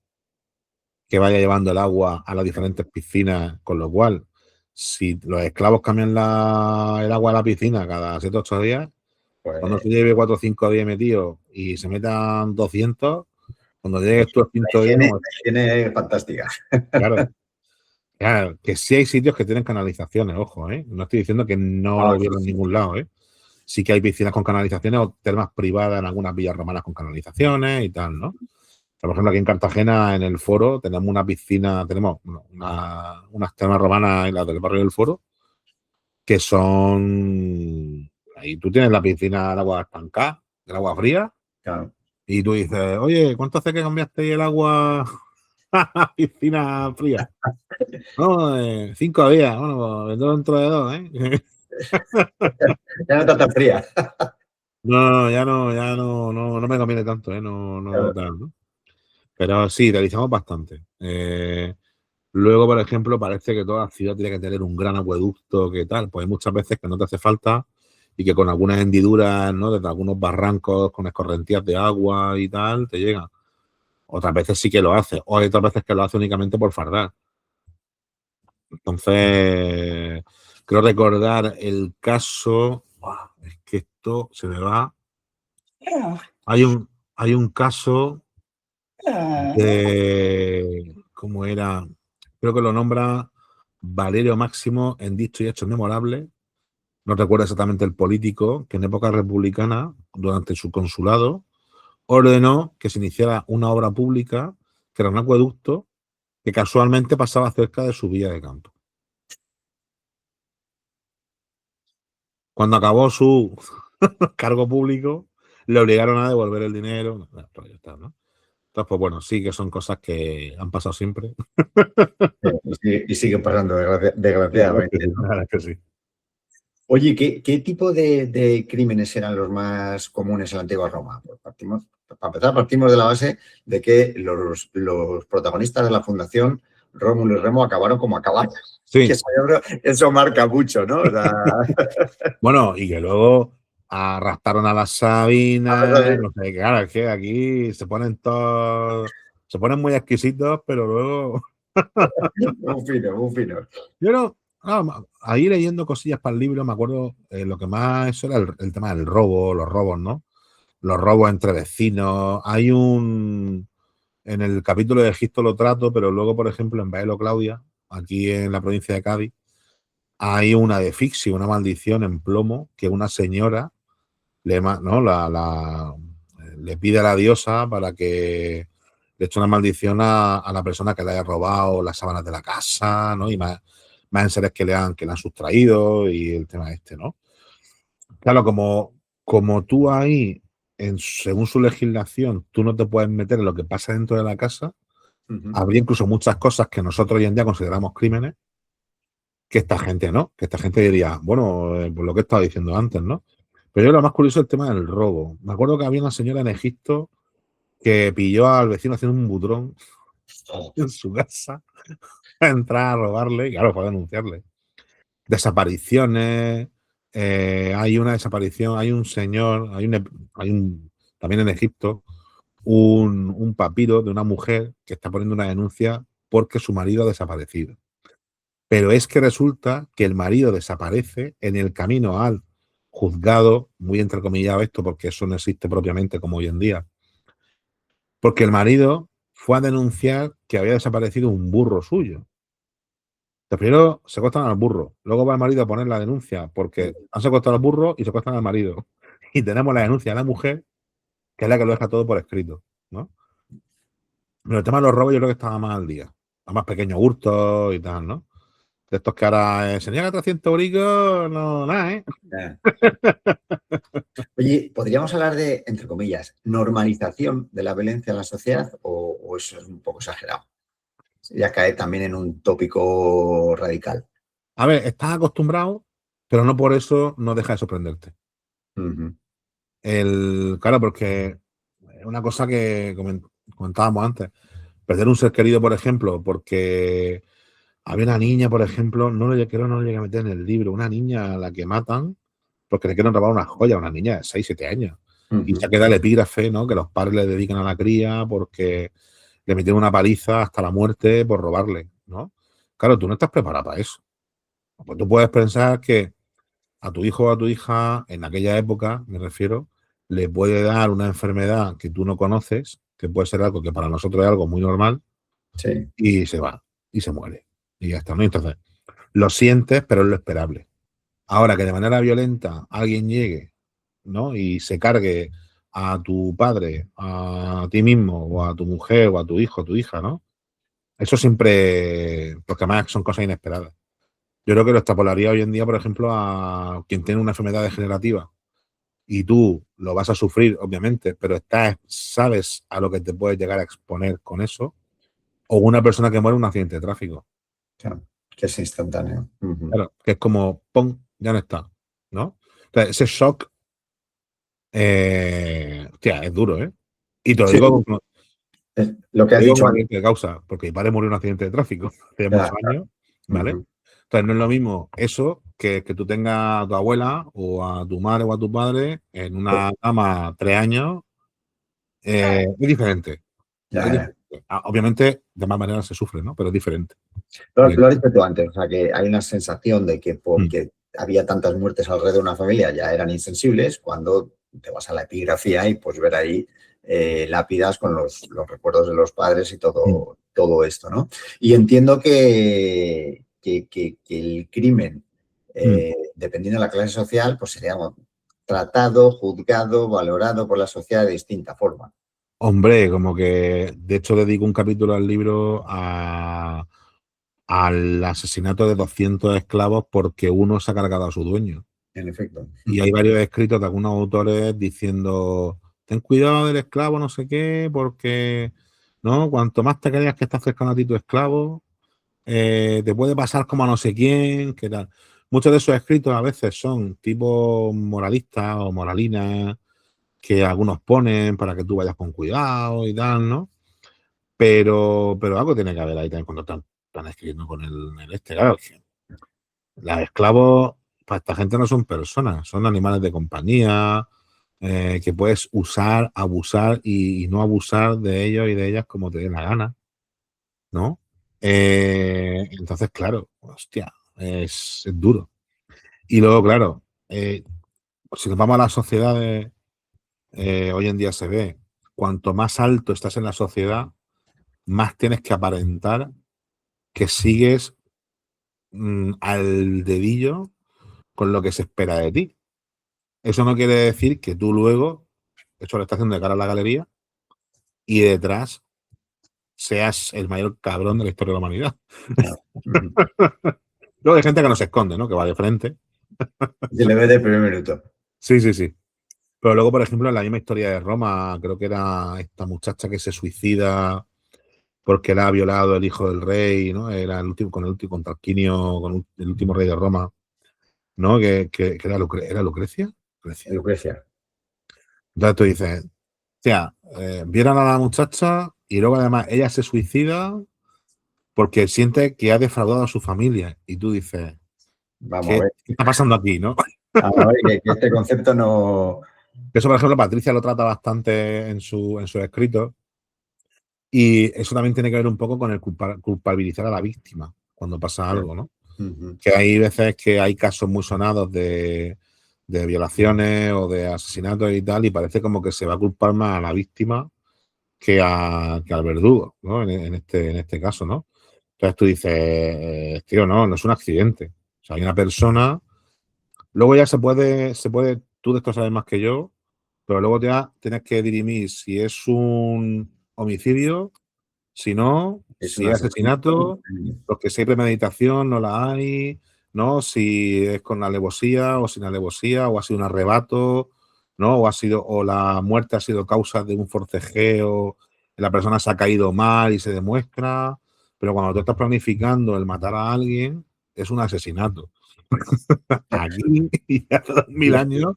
que vaya llevando el agua a las diferentes piscinas, con lo cual, si los esclavos cambian el agua a la piscina cada 7 o 8 días, Pues, cuando se lleve 4 o 5 días metido y se metan 200, cuando llegues tú al quinto día, como higiene fantástica. claro, claro, que sí hay sitios que tienen canalizaciones, ojo, ¿eh? No estoy diciendo que no lo hubiera en ningún lado, ¿eh? Sí que hay piscinas con canalizaciones o termas privadas en algunas villas romanas con canalizaciones y tal, ¿no? Por ejemplo, aquí en Cartagena, en el Foro, tenemos una piscina, tenemos unas termas romanas en las del barrio del Foro, que son... Ahí tú tienes la piscina de agua estancada, del agua fría, Claro. y tú dices, oye, ¿cuánto hace que cambiaste el agua a piscina fría? No, 5 días. Bueno, pues vendré dentro de 2, ¿eh? Ya no está tan fría. No, no me conviene tanto, ¿eh? No, Claro. tal, ¿no? Pero sí, realizamos bastante. Luego, por ejemplo, parece que toda ciudad tiene que tener un gran acueducto, que tal. Pues hay muchas veces que no te hace falta y que con algunas hendiduras, ¿no? Desde algunos barrancos con escorrentías de agua y tal, te llegan. Otras veces sí que lo hace. O hay otras veces que lo hace únicamente por fardar. Entonces, creo recordar el caso. ¡Buah! Es que esto se me va. Hay un caso de. ¿Cómo era? Creo que lo nombra Valerio Máximo en Dichos y Hechos Memorables. No recuerdo exactamente el político que en época republicana, durante su consulado, ordenó que se iniciara una obra pública que era un acueducto que casualmente pasaba cerca de su villa de campo. Cuando acabó su cargo público, le obligaron a devolver el dinero. Bueno, pues ya está, ¿no? Entonces, pues bueno, sí que son cosas que han pasado siempre. Y sigue pasando, La verdad es que desgraciadamente, sí, la ¿no? verdad es que sí. Oye, ¿qué tipo de crímenes eran los más comunes en la antigua Roma? Pues para empezar, partimos de la base de que los protagonistas de la fundación, Rómulo y Remo, acabaron como acabaron. Que Sí, eso, yo creo, eso marca mucho, ¿no? O sea, bueno, y que luego arrastraron a las a ver, Sabinas, no sé, claro, es que aquí se ponen todos, se ponen muy exquisitos, pero luego, muy fino, muy fino. yo no, ahí leyendo cosillas para el libro, me acuerdo, lo que más, eso era el tema del robo, los robos, ¿no? Los robos entre vecinos, en el capítulo de Egipto lo trato, pero luego, por ejemplo, en Baelo Claudia, aquí en la provincia de Cádiz, hay una de Fixi, una maldición en plomo, que una señora ¿no? Le pide a la diosa para que le eche una maldición a la persona que le haya robado las sábanas de la casa, ¿no? Y más en seres que le han sustraído y el tema este, ¿no? Claro, como tú ahí, según su legislación, tú no te puedes meter en lo que pasa dentro de la casa, Ujú. habría incluso muchas cosas que nosotros hoy en día consideramos crímenes, que esta gente no, que esta gente diría, bueno, por lo que he estado diciendo antes, ¿no? Pero yo lo más curioso es el tema del robo. Me acuerdo que había una señora en Egipto que pilló al vecino haciendo un butrón en su casa para entrar a robarle y claro, fue a denunciarle. Desapariciones, hay una desaparición, hay un señor, también en Egipto, un papiro de una mujer que está poniendo una denuncia porque su marido ha desaparecido. Pero es que resulta que el marido desaparece en el camino al juzgado, muy entrecomillado esto, porque eso no existe propiamente como hoy en día, porque el marido fue a denunciar que había desaparecido un burro suyo. Primero secuestran al burro, luego va el marido a poner la denuncia porque han secuestrado al burro y secuestran al marido. Y tenemos la denuncia de la mujer, que es la que lo deja todo por escrito, ¿no? Pero el tema de los robos yo creo que estaba más al día. A más pequeños hurtos y tal, ¿no? De estos que ahora se niega 300 euricos, no, nada, ¿eh? Ya. Oye, ¿podríamos hablar de, entre comillas, normalización de la violencia en la sociedad o eso es un poco exagerado? Ya cae también en un tópico radical. A ver, estás acostumbrado, pero no por eso no deja de sorprenderte. Ujú. Claro, porque es una cosa que comentábamos antes. Perder un ser querido, por ejemplo, porque había una niña, por ejemplo, creo no lo llegué a meter en el libro, una niña a la que matan porque le quieren robar una joya, una niña de 6 7 años. Y Ujú. se queda el epígrafe, ¿no? Que los padres le dedican a la cría porque le metieron una paliza hasta la muerte por robarle, ¿no? Claro, tú no estás preparado para eso. Pues tú puedes pensar que a tu hijo o a tu hija, en aquella época, me refiero, le puede dar una enfermedad que tú no conoces, que puede ser algo que para nosotros es algo muy normal, Sí. y se va, y se muere. Y ya está, ¿no? Entonces, lo sientes, pero es lo esperable. Ahora que de manera violenta alguien llegue, ¿no? Y se cargue a tu padre, a ti mismo, o a tu mujer, o a tu hijo, tu hija, ¿no? Eso siempre, porque además son cosas inesperadas. Yo creo que lo extrapolaría hoy en día, por ejemplo, a quien tiene una enfermedad degenerativa y tú lo vas a sufrir, obviamente, pero sabes a lo que te puedes llegar a exponer con eso, o una persona que muere en un accidente de tráfico. Claro, que es instantáneo. Claro, que es como, ¡pum!, ya no está, ¿no? Entonces, ese shock, hostia, es duro, ¿eh? Y te lo Sí, digo, lo que has con dicho accidente de causa, porque mi padre murió en un accidente de tráfico hace muchos antes. años, ¿vale? Entonces, no es lo mismo eso que tú tengas a tu abuela o a tu madre o a tu padre en una cama 3 años. Es diferente. Es Ya, ya. diferente. Obviamente, de más manera se sufre, ¿no? Pero es diferente. Lo has dicho tú antes, o sea, que hay una sensación de que Mm. porque había tantas muertes alrededor de una familia ya eran insensibles, cuando te vas a la epigrafía y pues ver ahí lápidas con los recuerdos de los padres y Mm. todo esto, ¿no? Y entiendo que el crimen, Mm. dependiendo de la clase social, pues sería tratado, juzgado, valorado por la sociedad de distinta forma. Hombre, como que de hecho dedico un capítulo al libro al asesinato de 200 esclavos porque uno se ha cargado a su dueño. En efecto. Y hay varios escritos de algunos autores diciendo, ten cuidado del esclavo, no sé qué, porque ¿no? Cuanto más te creas que estás cercano a ti tu esclavo, te puede pasar como a no sé quién, qué tal. Muchos de esos escritos a veces son tipo moralistas o moralinas que algunos ponen para que tú vayas con cuidado y tal, ¿no? Pero algo tiene que haber ahí también cuando están escribiendo con el este. Claro, que los esclavos, para esta gente no son personas, son animales de compañía, que puedes usar, abusar y no abusar de ellos y de ellas como te dé la gana, ¿no? Entonces, claro, hostia, es duro. Y luego, claro, si nos vamos a las sociedades, hoy en día se ve, cuanto más alto estás en la sociedad, más tienes que aparentar que sigues al dedillo con lo que se espera de ti. Eso no quiere decir que tú luego, eso lo estás haciendo de cara a la galería, y detrás seas el mayor cabrón de la historia de la humanidad. Claro. Luego hay gente que no se esconde, ¿no? Que va de frente. Se le ve de primer minuto. Sí, sí, sí. Pero luego, por ejemplo, en la misma historia de Roma, creo que era esta muchacha que se suicida porque la ha violado el hijo del rey, ¿no? Era el último, con Tarquinio, el último rey de Roma, ¿no? Que era, ¿era Lucrecia? Lucrecia. Lucrecia. Entonces tú dices, o sea, vieron a la muchacha y luego además ella se suicida porque siente que ha defraudado a su familia. Y tú dices, Vamos a ¿qué ver. está pasando aquí, no? Vamos a ver que este concepto no. Eso, por ejemplo, Patricia lo trata bastante en su escrito. Y eso también tiene que ver un poco con el culpabilizar a la víctima cuando pasa algo, ¿no? Que hay veces que hay casos muy sonados de violaciones o de asesinatos y tal, y parece como que se va a culpar más a la víctima que al verdugo, ¿no? En este caso, ¿no? Entonces tú dices, tío, no es un accidente. O sea, hay una persona. Luego ya se puede, tú de esto sabes más que yo, pero luego ya tienes que dirimir si es un homicidio, si no, Es si un es asesinato. asesinato, porque si hay premeditación, no la hay, ¿no? Si es con alevosía o sin alevosía, o ha sido un arrebato, ¿no? O la muerte ha sido causa de un forcejeo, la persona se ha caído mal y se demuestra, pero cuando tú estás planificando el matar a alguien, es un asesinato. Aquí y hace 2000 años,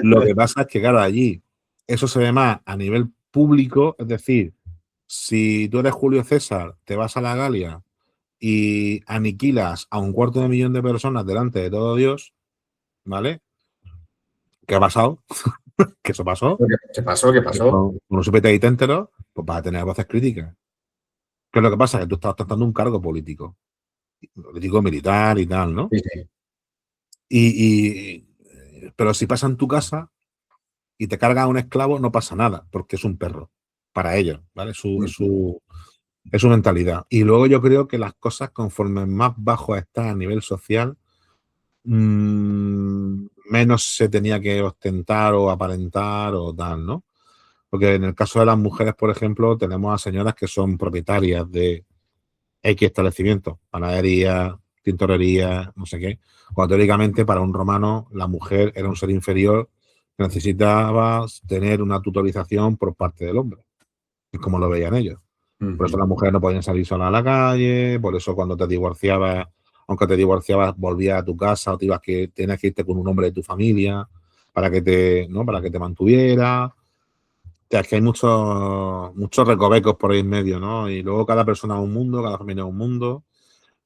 lo que pasa es que, claro, allí eso se ve más a nivel público, es decir, si tú eres Julio César, te vas a la Galia y aniquilas a 250.000 de personas delante de todo Dios, ¿vale? ¿Qué ha pasado? Que eso pasó. ¿Qué pasó? ¿Qué pasó? Con un supete entero, pues vas a tener voces críticas. ¿Qué es lo que pasa? Que tú estás tratando un cargo político militar y tal, ¿no? Sí, sí. Pero si pasa en tu casa y te carga a un esclavo, no pasa nada, porque es un perro, para ellos, ¿vale? Es su mentalidad. Y luego yo creo que las cosas, conforme más bajo estás a nivel social, menos se tenía que ostentar o aparentar o tal, ¿no? Porque en el caso de las mujeres, por ejemplo, tenemos a señoras que son propietarias de X establecimientos, panadería, tintorería, no sé qué. Cuando teóricamente para un romano la mujer era un ser inferior que necesitaba tener una tutorización por parte del hombre. Es como lo veían ellos. Por eso Ujú. las mujeres no podían salir solas a la calle, por eso cuando te divorciabas, aunque te divorciabas, volvías a tu casa o tenías que irte con un hombre de tu familia para que te, ¿no? Para que te mantuviera. O sea, es que hay muchos recovecos por ahí en medio, ¿no? Y luego cada persona es un mundo, cada familia es un mundo.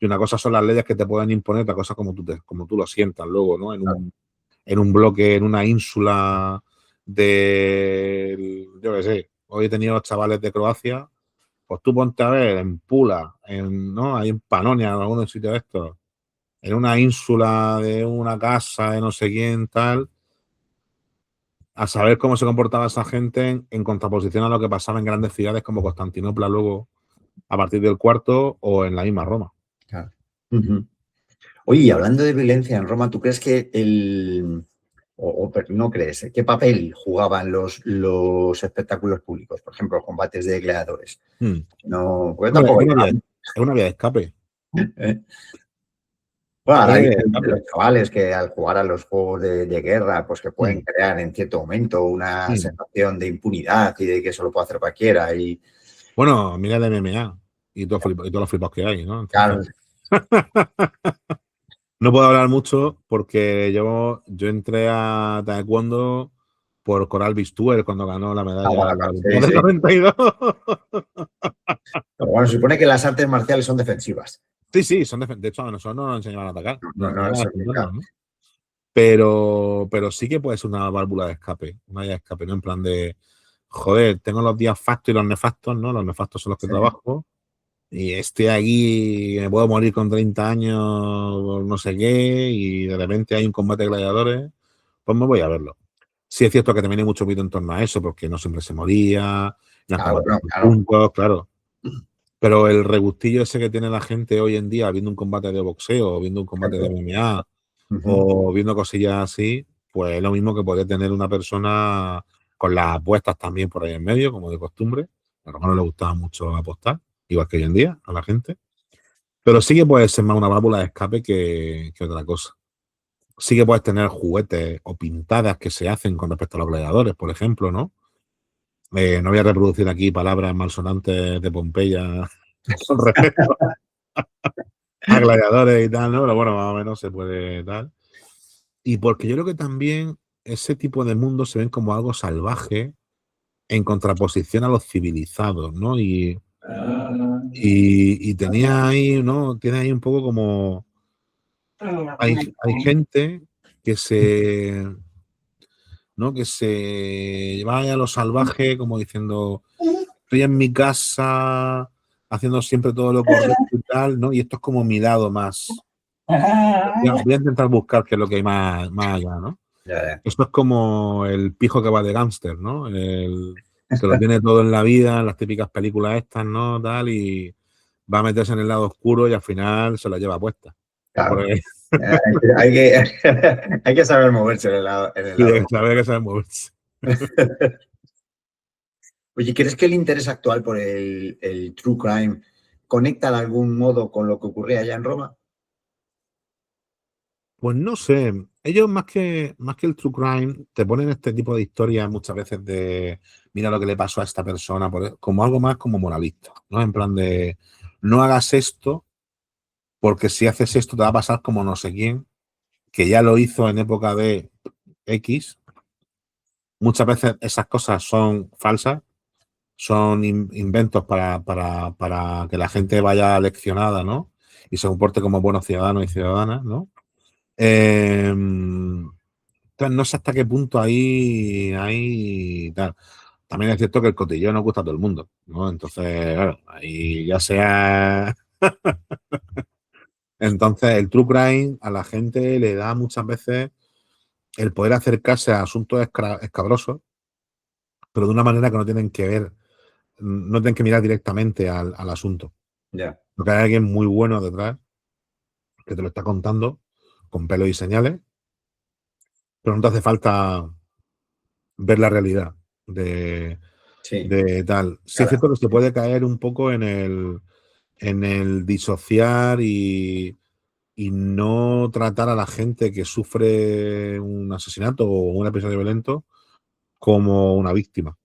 Y una cosa son las leyes que te pueden imponer, otra cosa como tú lo sientas luego, ¿no? En un bloque, en una ínsula de, yo qué sé, hoy he tenido chavales de Croacia, pues tú ponte a ver en Pula, ¿no? Ahí en Panonia, en algunos sitios de estos, en una ínsula de una casa de no sé quién, tal, a saber cómo se comportaba esa gente en contraposición a lo que pasaba en grandes ciudades como Constantinopla luego, a partir del cuarto, o en la misma Roma. Claro. Ujú. Oye, y hablando de violencia en Roma, ¿tú crees que no crees, qué papel jugaban los espectáculos públicos? Por ejemplo, combates de gladiadores. Hmm. No, porque Bueno, tampoco es una vía de escape. ¿eh? Bueno, Es ahora una vía dicen de los escape. chavales que al jugar a los juegos de guerra, pues que pueden Hmm. crear en cierto momento una Hmm. sensación de impunidad y de que eso lo puede hacer cualquiera. Y Bueno, mira el MMA y todos los flipados que hay, ¿no? claro, Entonces, no puedo hablar mucho porque yo entré a Taekwondo por Coral Bistuer cuando ganó la medalla bueno, en la sí, Olimpiada del sí. 92. Pero bueno, se supone que las artes marciales son defensivas. Sí, sí, de hecho a nosotros no nos enseñaban a atacar, nos No, no, enseñaban a eso defendernos, nunca. ¿no? Pero sí que puede ser una válvula de escape, una vía de escape, ¿no? En plan de, joder, tengo los días factos y los nefastos, ¿no? Los nefastos son los que Sí, trabajo. Y estoy aquí, me puedo morir con 30 años, no sé qué, y de repente hay un combate de gladiadores, pues me voy a verlo. Sí es cierto que también hay mucho mito en torno a eso, porque no siempre se moría, eran claro, combates no, por claro. puntos, claro. Pero el regustillo ese que tiene la gente hoy en día viendo un combate de boxeo, o viendo un combate de Ejemplo. MMA, Ujú. o viendo cosillas así, pues es lo mismo que puede tener una persona con las apuestas también por ahí en medio, como de costumbre. A los romanos les gustaba mucho apostar, igual que hoy en día a la gente. Pero sí que puede ser más una válvula de escape que otra cosa. Sí que puedes tener juguetes o pintadas que se hacen con respecto a los gladiadores, por ejemplo, ¿no? No voy a reproducir aquí palabras malsonantes de Pompeya con respecto a gladiadores y tal, ¿no? Pero bueno, más o menos se puede tal. Y porque yo creo que también ese tipo de mundos se ven como algo salvaje en contraposición a los civilizados, ¿no? Y tenía ahí, ¿no? Tiene ahí un poco como hay gente que ¿no? Que se vaya a lo salvaje, como diciendo, estoy en mi casa haciendo siempre todo lo correcto y tal, ¿no? Y esto es como mi lado más. Voy a intentar buscar qué es lo que hay más allá, ¿no? Ya, ya. Esto es como el pijo que va de gángster, ¿no? Que lo tiene todo en la vida, en las típicas películas estas, ¿no? Tal, y va a meterse en el lado oscuro y al final se la lleva puesta. Es por Claro. ahí. Hay que, hay que saber moverse en el lado. En el Sí, lado. sabe que sabe moverse. Oye, ¿crees que el interés actual por el true crime conecta de algún modo con lo que ocurría allá en Roma? Pues no sé, ellos más que el true crime te ponen este tipo de historias muchas veces de mira lo que le pasó a esta persona, como algo más como moralista, ¿no? En plan de no hagas esto porque si haces esto te va a pasar como no sé quién, que ya lo hizo en época de X. Muchas veces esas cosas son falsas, son inventos para que la gente vaya leccionada, ¿no? Y se comporte como buenos ciudadanos y ciudadanas, ¿no? Entonces, no sé hasta qué punto ahí tal. También es cierto que el cotilleo no gusta a todo el mundo, ¿no? Entonces, claro, ahí ya sea. Entonces, el true crime a la gente le da muchas veces el poder acercarse a asuntos escabrosos, pero de una manera que no tienen que ver, no tienen que mirar directamente al asunto. Ya, Porque hay alguien muy bueno detrás que te lo está contando con pelos y señales, pero no te hace falta ver la realidad de, Sí, de tal. Sí es claro. cierto que se puede caer un poco en el disociar y no tratar a la gente que sufre un asesinato o un episodio violento como una víctima.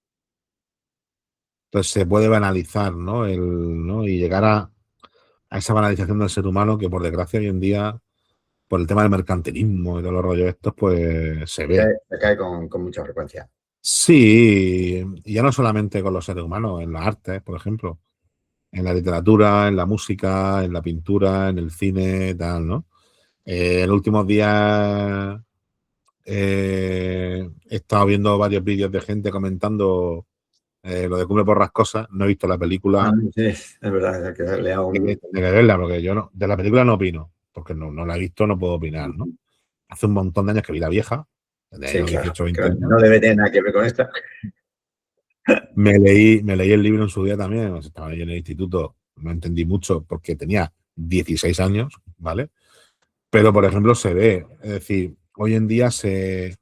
Entonces se puede banalizar, ¿no? ¿no? Y llegar a esa banalización del ser humano que por desgracia hoy en día, por el tema del mercantilismo y de los rollos estos, pues se ve. Se cae con mucha frecuencia. Sí, y ya no solamente con los seres humanos, en las artes, por ejemplo, en la literatura, en la música, en la pintura, en el cine, tal, ¿no? En los últimos días he estado viendo varios vídeos de gente comentando lo de Cumbre por Rascosas. No he visto la película, Sí, es verdad, hay que darle a hay un... que verla, porque yo no, de la película no opino, porque no la he visto, no puedo opinar, ¿no? Hace un montón de años que vi la vieja, Sí, de claro, 18 o que 20 años. no debe tener nada que ver con esto. Me leí el libro en su día también, estaba ahí en el instituto, no entendí mucho porque tenía 16 años, ¿vale? Pero, por ejemplo, se ve, es decir, hoy en día se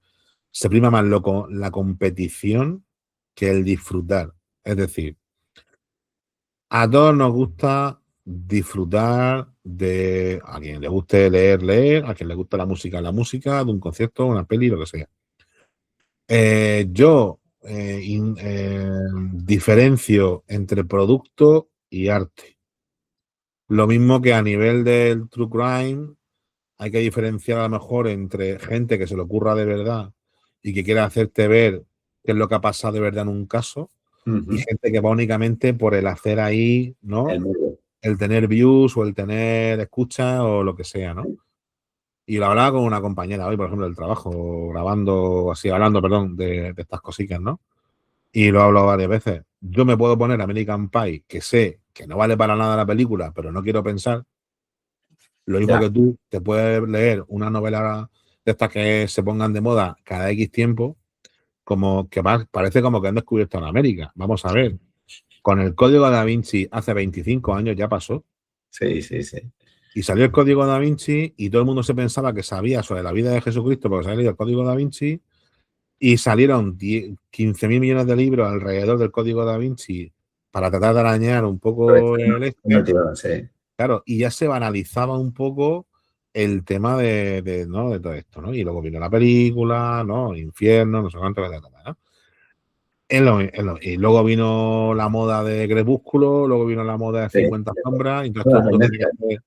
prima más la competición que el disfrutar. Es decir, a todos nos gusta disfrutar de, a quien le guste leer, leer, a quien le gusta la música, de un concierto, una peli, lo que sea. Yo diferencio entre producto y arte. Lo mismo que a nivel del true crime, hay que diferenciar a lo mejor entre gente que se le ocurra de verdad y que quiera hacerte ver qué es lo que ha pasado de verdad en un caso, y Ujú. gente que va únicamente por el hacer ahí, El ¿no? mundo. El tener views o el tener escucha o lo que sea, ¿no? Y lo hablaba con una compañera hoy, por ejemplo, del trabajo, grabando, así, hablando, perdón, de estas cositas, ¿no? Y lo hablo varias veces. Yo me puedo poner American Pie, que sé que no vale para nada la película, pero no quiero pensar. Lo mismo Ya, que tú te puedes leer una novela de estas que se pongan de moda cada X tiempo, como que parece como que han descubierto en América. Vamos a ver, con el Código Da Vinci hace 25 años ya pasó, sí, sí, sí. y salió el Código Da Vinci y todo el mundo se pensaba que sabía sobre la vida de Jesucristo porque se había leído el Código Da Vinci, y salieron 15.000 millones de libros alrededor del Código Da Vinci para tratar de arañar un poco el No, este. tío, sí. Claro, y ya se banalizaba un poco el tema ¿no? de todo esto, ¿no? Y luego vino la película, ¿no? Infierno, no sé cuánto, ¿no? Y luego vino la moda de Crepúsculo, luego vino la moda de Sí. 50 sombras, y entonces todo Una el mundo tenía tendencia. que hacer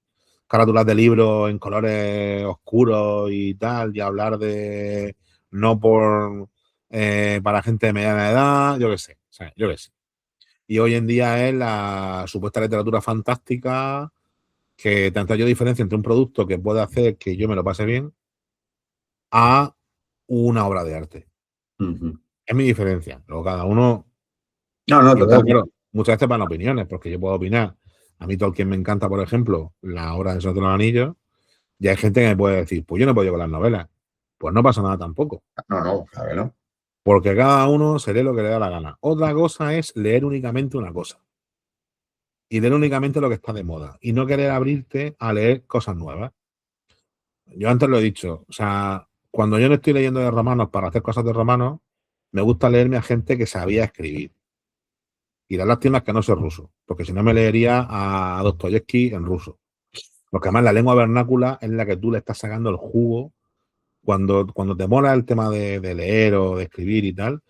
carátulas de libros en colores oscuros y tal, y hablar de no por para gente de mediana edad, yo qué sé, o sea, yo qué sé. Y hoy en día es la supuesta literatura fantástica, que tanto yo diferencia entre un producto que puede hacer que yo me lo pase bien a una obra de arte. Ujú. Es mi diferencia. Luego cada uno, No, no, y luego, totalmente. claro, muchas veces van opiniones, porque yo puedo opinar. A mí Tolkien me encanta, por ejemplo, la obra de Señor de los Anillos, y hay gente que me puede decir, pues yo no puedo con las novelas. Pues no pasa nada tampoco, No, no, claro que no. porque cada uno se lee lo que le da la gana. Otra cosa es leer únicamente una cosa, y leer únicamente lo que está de moda, y no querer abrirte a leer cosas nuevas. Yo antes lo he dicho, o sea, cuando yo no estoy leyendo de romanos para hacer cosas de romanos, me gusta leerme a gente que sabía escribir. Y la lástima es que no sé ruso, porque si no me leería a Dostoyevsky en ruso. Porque además la lengua vernácula es la que tú le estás sacando el jugo. Cuando te mola el tema de leer o de escribir y tal,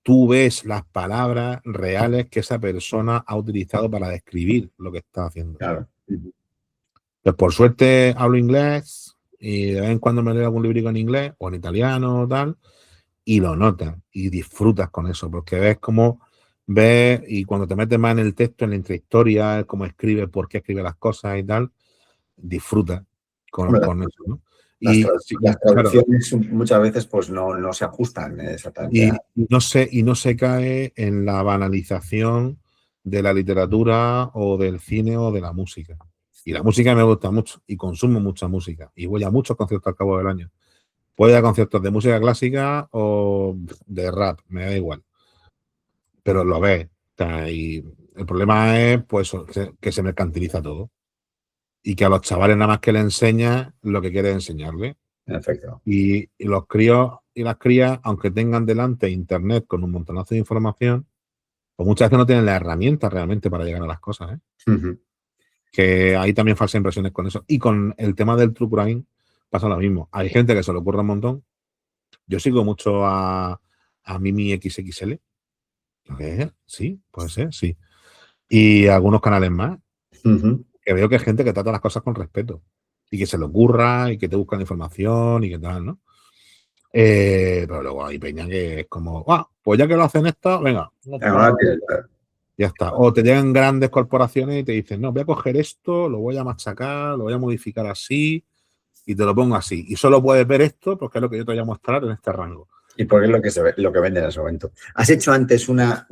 tú ves las palabras reales que esa persona ha utilizado para describir lo que está haciendo. Claro. Ujú. Pues por suerte hablo inglés y de vez en cuando me leo algún librico en inglés o en italiano o tal, y lo notas y disfrutas con eso, porque ves y cuando te metes más en el texto, en la intrahistoria, cómo escribe, por qué escribe las cosas y tal, disfrutas con, Hombre, con eso, ¿no? Y, sí, las claro, traducciones muchas veces pues no se ajustan exactamente a... y no se cae en la banalización de la literatura o del cine o de la música. Y la música me gusta mucho y consumo mucha música y voy a muchos conciertos al cabo del año. Puedo ir a conciertos de música clásica o de rap, me da igual, pero lo ves. O sea, y el problema es pues que se mercantiliza todo y que a los chavales nada más que le enseña lo que quiere enseñarle. En efecto. Y los críos y las crías, aunque tengan delante internet con un montonazo de información, Pues muchas veces no tienen las herramientas realmente para llegar a las cosas, ¿eh? Ujú. Que hay también falsas impresiones con eso. Y con el tema del true crime pasa lo mismo. Hay gente que se le ocurre un montón. Yo sigo mucho a Mimi XXL. Sí, puede ser, sí. Y algunos canales más, Ujú. que veo que hay gente que trata las cosas con respeto. Y que se le ocurra y que te buscan información y que tal, ¿no? Pero luego hay peña que es como, pues ya que lo hacen esto, venga, Ahora que- ya está. O te llegan grandes corporaciones y te dicen, no, voy a coger esto, lo voy a machacar, lo voy a modificar así y te lo pongo así. Y solo puedes ver esto porque es lo que yo te voy a mostrar en este rango. Y porque es lo que lo que vende en ese momento. Has hecho antes una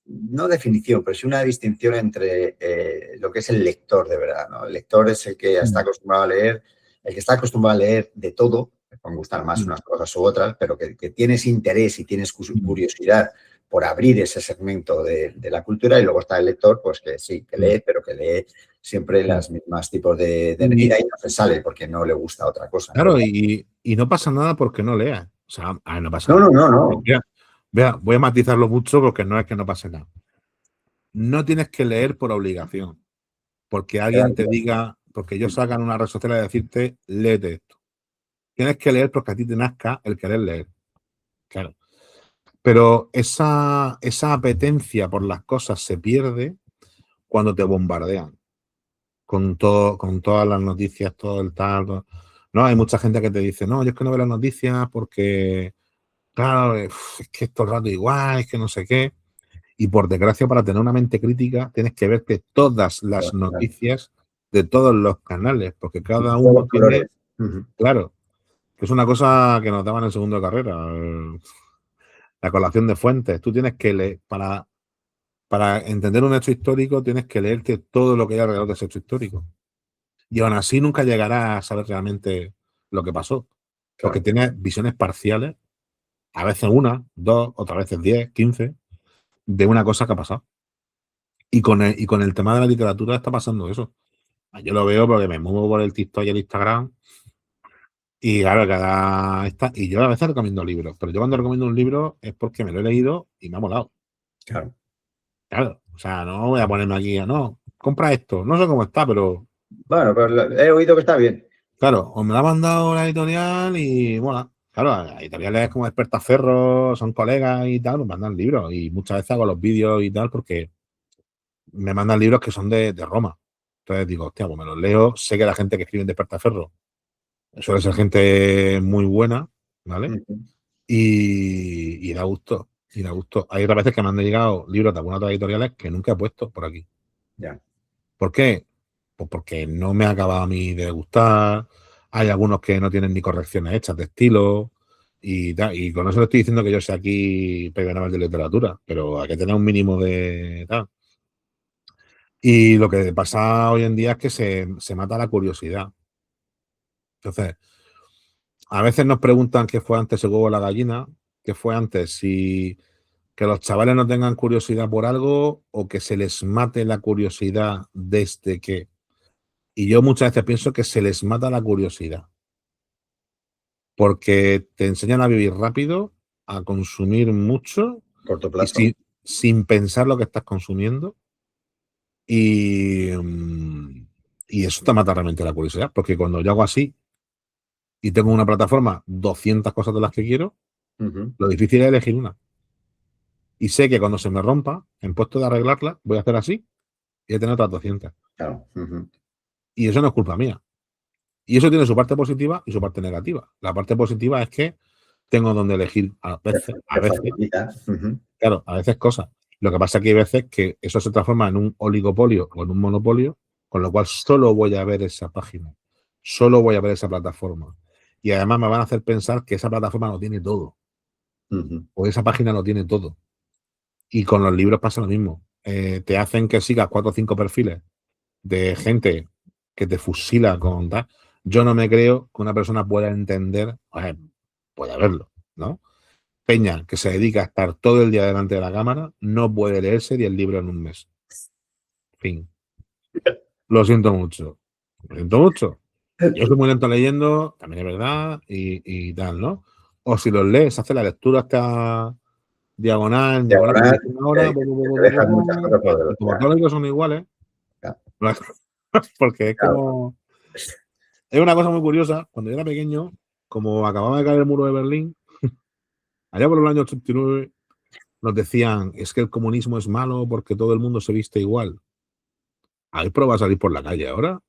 no definición, pero sí una distinción entre lo que es el lector de verdad, ¿no? El lector es el que está acostumbrado a leer, el que está acostumbrado a leer de todo, que pueden gustar más unas cosas u otras, pero que tienes interés y tienes curiosidad por abrir ese segmento de la cultura, y luego está el lector, pues que sí, que lee, pero que lee siempre las mismas tipos de y de ahí no se sale porque no le gusta otra cosa. Claro, y no pasa nada porque no leas. O sea, no pasa No, nada. no. Voy a matizarlo mucho porque no es que no pase nada. No tienes que leer por obligación, porque alguien te diga, porque ellos sacan una red social a decirte, léete esto. Tienes que leer porque a ti te nazca el querer leer. Claro. Pero esa apetencia por las cosas se pierde cuando te bombardean con todo, con todas las noticias, todo el tal. No, hay mucha gente que te dice, no, yo es que no veo las noticias porque, claro, es que es todo el rato igual, es que no sé qué. Y por desgracia, para tener una mente crítica, tienes que verte todas las noticias de todos los canales, porque cada Todos uno los tiene, colores. Ujú. claro, que es una cosa que nos daban en segundo de carrera, la colación de fuentes. Tú tienes que leer, para entender un hecho histórico, tienes que leerte todo lo que hay alrededor de ese hecho histórico. Y aún así nunca llegarás a saber realmente lo que pasó, porque Claro. tienes visiones parciales, a veces una, dos, otras veces 10, 15, de una cosa que ha pasado. Y con el tema de la literatura está pasando eso. Yo lo veo porque me muevo por el TikTok y el Instagram. Y claro, y yo a veces recomiendo libros, pero yo cuando recomiendo un libro es porque me lo he leído y me ha molado. Claro. Claro. O sea, no voy a ponerme aquí, no, compra esto. No sé cómo está, pero Bueno, pero he oído que está bien. claro, o me la ha mandado la editorial y bueno, claro, las editoriales como Despertaferro, son colegas y tal, me mandan libros. Y muchas veces hago los vídeos y tal porque me mandan libros que son de Roma. Entonces digo, hostia, pues me los leo. Sé que la gente que escribe en Despertaferro suele ser gente muy buena, ¿vale? Ujú. Y da gusto, y da gusto. Hay otras veces que me han llegado libros de algunas otras editoriales que nunca he puesto por aquí. Ya. ¿Por qué? Pues porque no me ha acabado a mí de gustar. Hay algunos que no tienen ni correcciones hechas de estilo y tal. Y con eso no estoy diciendo que yo sea aquí premio Nobel de literatura, pero hay que tener un mínimo de tal. Y lo que pasa hoy en día es que se mata la curiosidad. Entonces, a veces nos preguntan qué fue antes el huevo o la gallina, qué fue antes, si que los chavales no tengan curiosidad por algo o que se les mate la curiosidad desde que. Y yo muchas veces pienso que se les mata la curiosidad, porque te enseñan a vivir rápido, a consumir mucho Corto y plazo. sin pensar lo que estás consumiendo. Y, y eso te mata realmente la curiosidad, porque cuando yo hago así y tengo una plataforma, 200 cosas de las que quiero, Ujú. lo difícil es elegir una. Y sé que cuando se me rompa, en puesto de arreglarla, voy a hacer así y voy a tener otras 200. Claro. Ujú. Y eso no es culpa mía. Y eso tiene su parte positiva y su parte negativa. La parte positiva es que tengo donde elegir a Te veces, facilita. Ujú. claro, a veces cosas. Lo que pasa es que hay veces que eso se transforma en un oligopolio o en un monopolio, con lo cual solo voy a ver esa página, solo voy a ver esa plataforma. Y además me van a hacer pensar que esa plataforma lo tiene todo, Ujú. o esa página lo tiene todo. Y con los libros pasa lo mismo. Te hacen que sigas 4 o 5 perfiles de gente que te fusila con tal. Yo no me creo que una persona pueda entender, puede verlo, ¿no? Peña, que se dedica a estar todo el día delante de la cámara, no puede leerse 10 libros en un mes. Fin. Lo siento mucho. Lo siento mucho. Yo soy muy lento leyendo, también es verdad, y tal, ¿no? O si los lees, hace la lectura hasta diagonal, Diagonal, una hora, te dejas muchas cosas por y como velocidad. todos los libros son iguales, Claro, porque es claro. como... Es una cosa muy curiosa, cuando yo era pequeño, como acababa de caer el muro de Berlín, allá por el año 89, nos decían, es que el comunismo es malo porque todo el mundo se viste igual. ¿Habéis probado a salir por la calle ahora?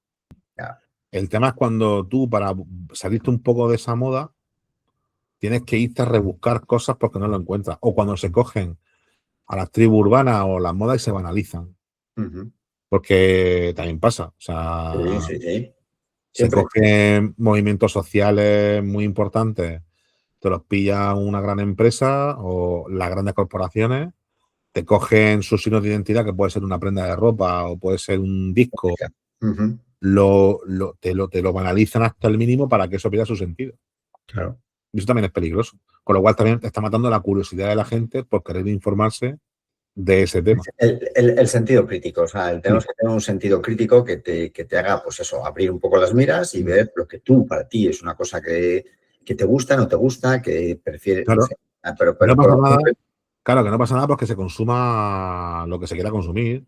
Claro. El tema es cuando tú, para salirte un poco de esa moda, tienes que irte a rebuscar cosas porque no lo encuentras. O cuando se cogen a las tribus urbanas o las modas y se banalizan. Ujú. Porque también pasa. O Sí, sea, sí, sí. se Siempre. cogen movimientos sociales muy importantes, te los pilla una gran empresa o las grandes corporaciones, te cogen sus signos de identidad, que puede ser una prenda de ropa o puede ser un disco, Ujú. te lo banalizan hasta el mínimo para que eso pierda su sentido. Claro. Y eso también es peligroso. Con lo cual también te está matando la curiosidad de la gente por querer informarse de ese tema. El sentido crítico, o sea, tenemos Sí. que tener un sentido crítico que te haga, pues eso, abrir un poco las miras y ver lo que tú, para ti, es una cosa que te gusta, no te gusta, que prefieres, no Claro, sé. no Pero por pasa lo nada. menos, Claro que no pasa nada porque se consuma lo que se quiera consumir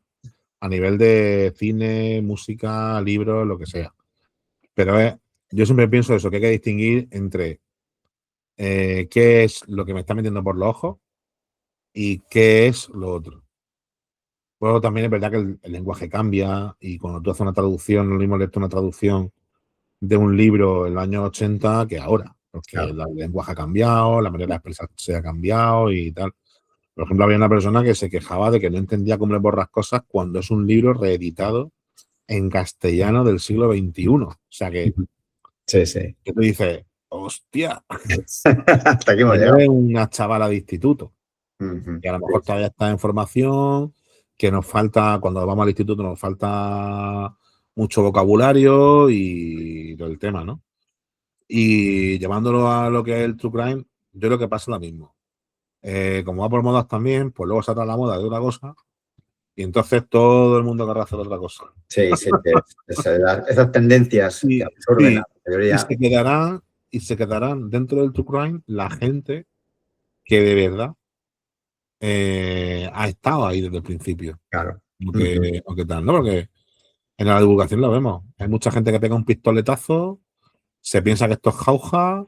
a nivel de cine, música, libros, lo que sea. Pero yo siempre pienso eso, que hay que distinguir entre qué es lo que me está metiendo por los ojos y qué es lo otro. Luego también es verdad que el lenguaje cambia y cuando tú haces una traducción, no es lo mismo leerte una traducción de un libro en los años 80 que ahora, porque claro, el lenguaje ha cambiado, la manera de expresarse ha cambiado y tal. Por ejemplo, había una persona que se quejaba de que no entendía cómo le borras cosas cuando es un libro reeditado en castellano del siglo XXI. O sea sí, sí. que tú dices, hostia, Hasta aquí hemos y llegado. eres una chavala de instituto. Ujú. Y a lo Sí, mejor todavía está en formación, que nos falta, cuando vamos al instituto, nos falta mucho vocabulario y todo el tema, ¿no? Y llevándolo a lo que es el true crime, yo creo que pasa lo mismo. Como va por modas también, pues luego salta la moda de otra cosa y entonces todo el mundo querrá hacer otra cosa. sí, sí, esas tendencias que Y, absorben a sí, la mayoría. y se quedarán dentro del true crime la gente que de verdad ha estado ahí desde el principio. Claro. Ujú. O que tal, ¿no? Porque en la divulgación lo vemos. Hay mucha gente que pega un pistoletazo, se piensa que esto es jauja,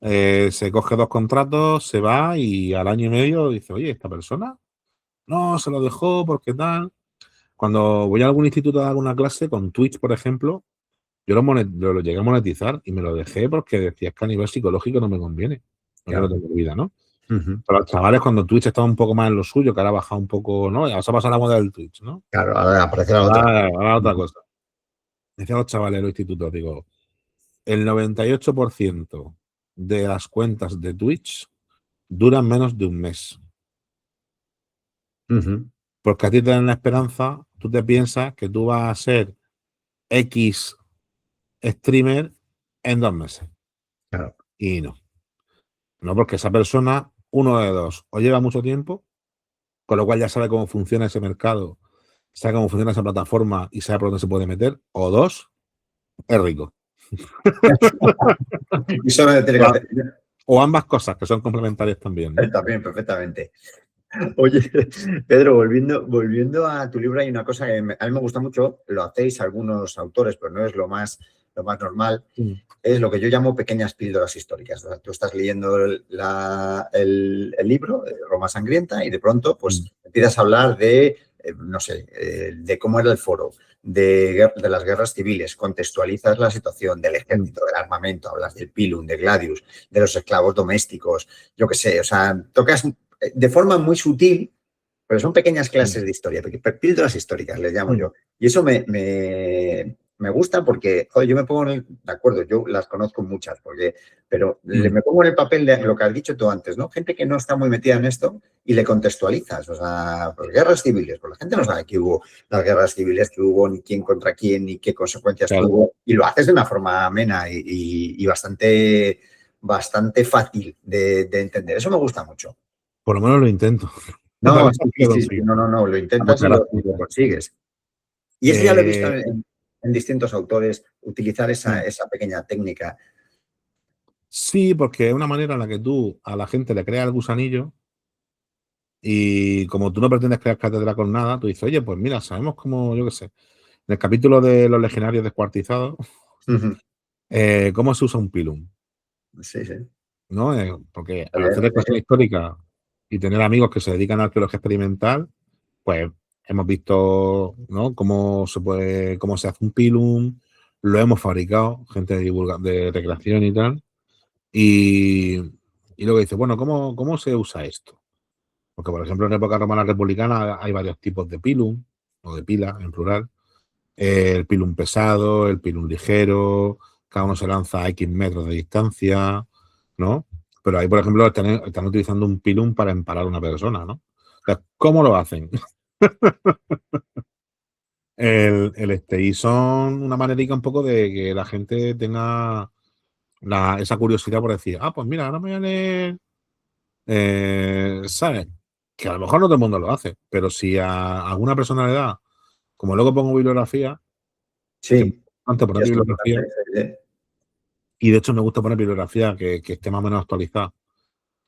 se coge 2 contratos, se va y al año y medio dice, oye, esta persona no se lo dejó porque tal. Cuando voy a algún instituto a dar alguna clase con Twitch, por ejemplo, yo lo llegué a monetizar y me lo dejé porque decía que a nivel psicológico no me conviene. No quiero Claro. tener vida, ¿no? Ujú. Pero los chavales, cuando Twitch estaba un poco más en lo suyo, que ahora ha bajado un poco, ¿no? Ya se ha pasado la moda del Twitch, ¿no? Claro, ahora aparecerá otra. Ahora otra Ujú. cosa. Decían los chavales de los institutos, digo, el 98% de las cuentas de Twitch duran menos de un mes. Ujú. Porque a ti te dan la esperanza, tú te piensas que tú vas a ser X streamer en 2 meses. Claro. Y no. No, porque esa persona, uno de dos, o lleva mucho tiempo, con lo cual ya sabe cómo funciona ese mercado, sabe cómo funciona esa plataforma y sabe por dónde se puede meter, o dos, es rico. Y solo tiene que hacer. O ambas cosas, que son complementarias también, ¿no? Está bien, perfectamente. Oye, Pedro, volviendo a tu libro, hay una cosa que a mí me gusta mucho, lo hacéis algunos autores, pero no es lo más normal, Mm. es lo que yo llamo pequeñas píldoras históricas. O sea, tú estás leyendo el libro, Roma Sangrienta, y de pronto Mm. pues empiezas a hablar de, no sé, de cómo era el foro, de las guerras civiles, contextualizas la situación del Mm. ejército, del armamento, hablas del pilum, de Gladius, de los esclavos domésticos, yo qué sé, o sea, tocas de forma muy sutil, pero son pequeñas Mm. clases de historia, píldoras históricas, les llamo Mm. yo. Y eso me gusta porque, joder, yo me pongo de acuerdo, yo las conozco muchas, pero Mm. me pongo en el papel de lo que has dicho tú antes, ¿no? Gente que no está muy metida en esto y le contextualizas, o sea, pues guerras civiles, pues la gente no sabe que hubo las guerras civiles que hubo, ni quién contra quién, ni qué consecuencias Claro. tuvo, y lo haces de una forma amena y bastante fácil de entender. Eso me gusta mucho. Por lo menos lo intento. Otra No, cosa es que sí, lo sí, sí, consiga. no, lo intentas Muchas y gracias. lo consigues. Y eso ya lo he visto Eh, en distintos autores, utilizar mm. esa pequeña técnica. Sí, porque es una manera en la que tú a la gente le creas el gusanillo Y como tú no pretendes crear cátedra con nada, tú dices, oye, pues mira, sabemos cómo, yo qué sé, en el capítulo de los legionarios descuartizados, Ujú. cómo se usa un pilum, Sí, sí. ¿no? Porque Está al bien, hacer excursión histórica y tener amigos que se dedican a arqueología experimental, pues hemos visto, ¿no? Cómo se hace un pilum, lo hemos fabricado, gente de recreación y tal, y, y luego dice, bueno, ¿cómo se usa esto? Porque, por ejemplo, en época romana republicana hay varios tipos de pilum, o de pila en plural. El pilum pesado, el pilum ligero, cada uno se lanza a X metros de distancia, ¿no? Pero ahí, por ejemplo, están utilizando un pilum para empalar a una persona, ¿no? O sea, ¿cómo lo hacen? Y son una manerica un poco de que la gente tenga esa curiosidad por decir, pues mira, ahora me voy a leer, ¿sabes? Que a lo mejor no todo el mundo lo hace, pero si a alguna persona le da, como luego pongo bibliografía, que es Sí, importante y poner es bibliografía, importante. Sí, sí. y de hecho me gusta poner bibliografía que esté más o menos actualizada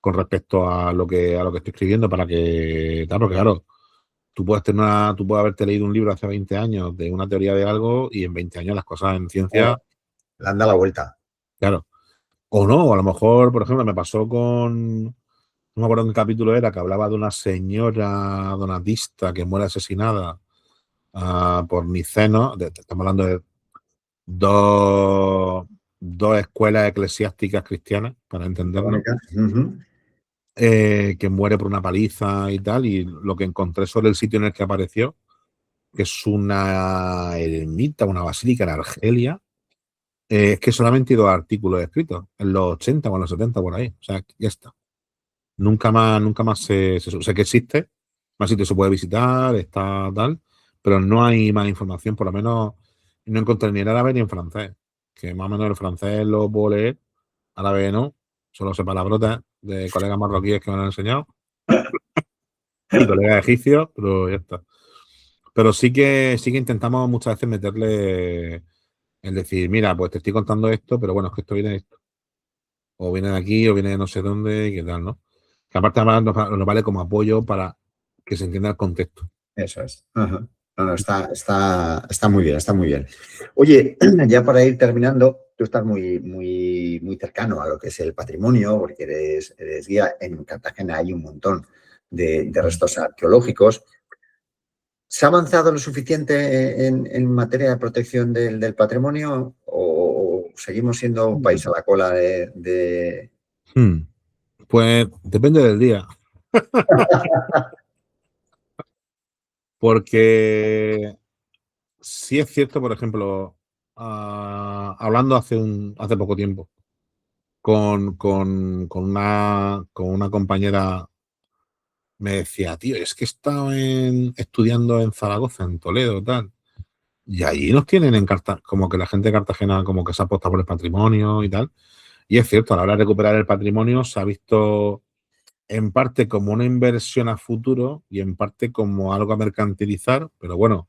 con respecto a lo que estoy escribiendo para que, claro, porque claro, tú puedes haberte leído un libro hace 20 años de una teoría de algo y en 20 años las cosas en Oh, ciencia, le han dado la vuelta. claro, o no, o a lo mejor, por ejemplo, me pasó no me acuerdo en qué capítulo era, que hablaba de una señora donatista que muere asesinada por Niceno, estamos hablando de dos, dos escuelas eclesiásticas cristianas, para entendernos, Económica. Ujú. que muere por una paliza y tal, y lo que encontré sobre el sitio en el que apareció, que es una ermita, una basílica en Argelia, es que solamente hay dos artículos escritos, en los 80 o en los 70 por ahí, o sea, ya está. Nunca más sé que existe, más sitio se puede visitar, está tal, pero no hay más información, por lo menos no encontré ni en árabe ni en francés, que más o menos el francés lo puedo leer, árabe no, solo sé palabrotas de colegas marroquíes que me han enseñado y colegas egipcios, pero ya está. Pero sí que intentamos muchas veces meterle el decir, mira, pues te estoy contando esto, pero bueno, es que esto viene de esto, o viene de aquí, o viene de no sé dónde, y qué tal, ¿no? Que aparte además nos vale como apoyo para que se entienda el contexto. Eso es. Ajá. No, no, está muy bien, está muy bien. Oye, ya para ir terminando, tú estás muy cercano a lo que es el patrimonio, porque eres guía. En Cartagena hay un montón de restos arqueológicos. ¿Se ha avanzado lo suficiente en materia de protección del patrimonio o seguimos siendo un país a la cola de... Hmm, Pues depende del día, porque sí es cierto, por ejemplo, hablando hace poco tiempo con una compañera, me decía, tío, es que he estado estudiando en Zaragoza, en Toledo, tal, y allí nos tienen en Cartagena, como que la gente de Cartagena como que se ha apostado por el patrimonio y tal, y es cierto, a la hora de recuperar el patrimonio se ha visto en parte como una inversión a futuro y en parte como algo a mercantilizar, pero bueno,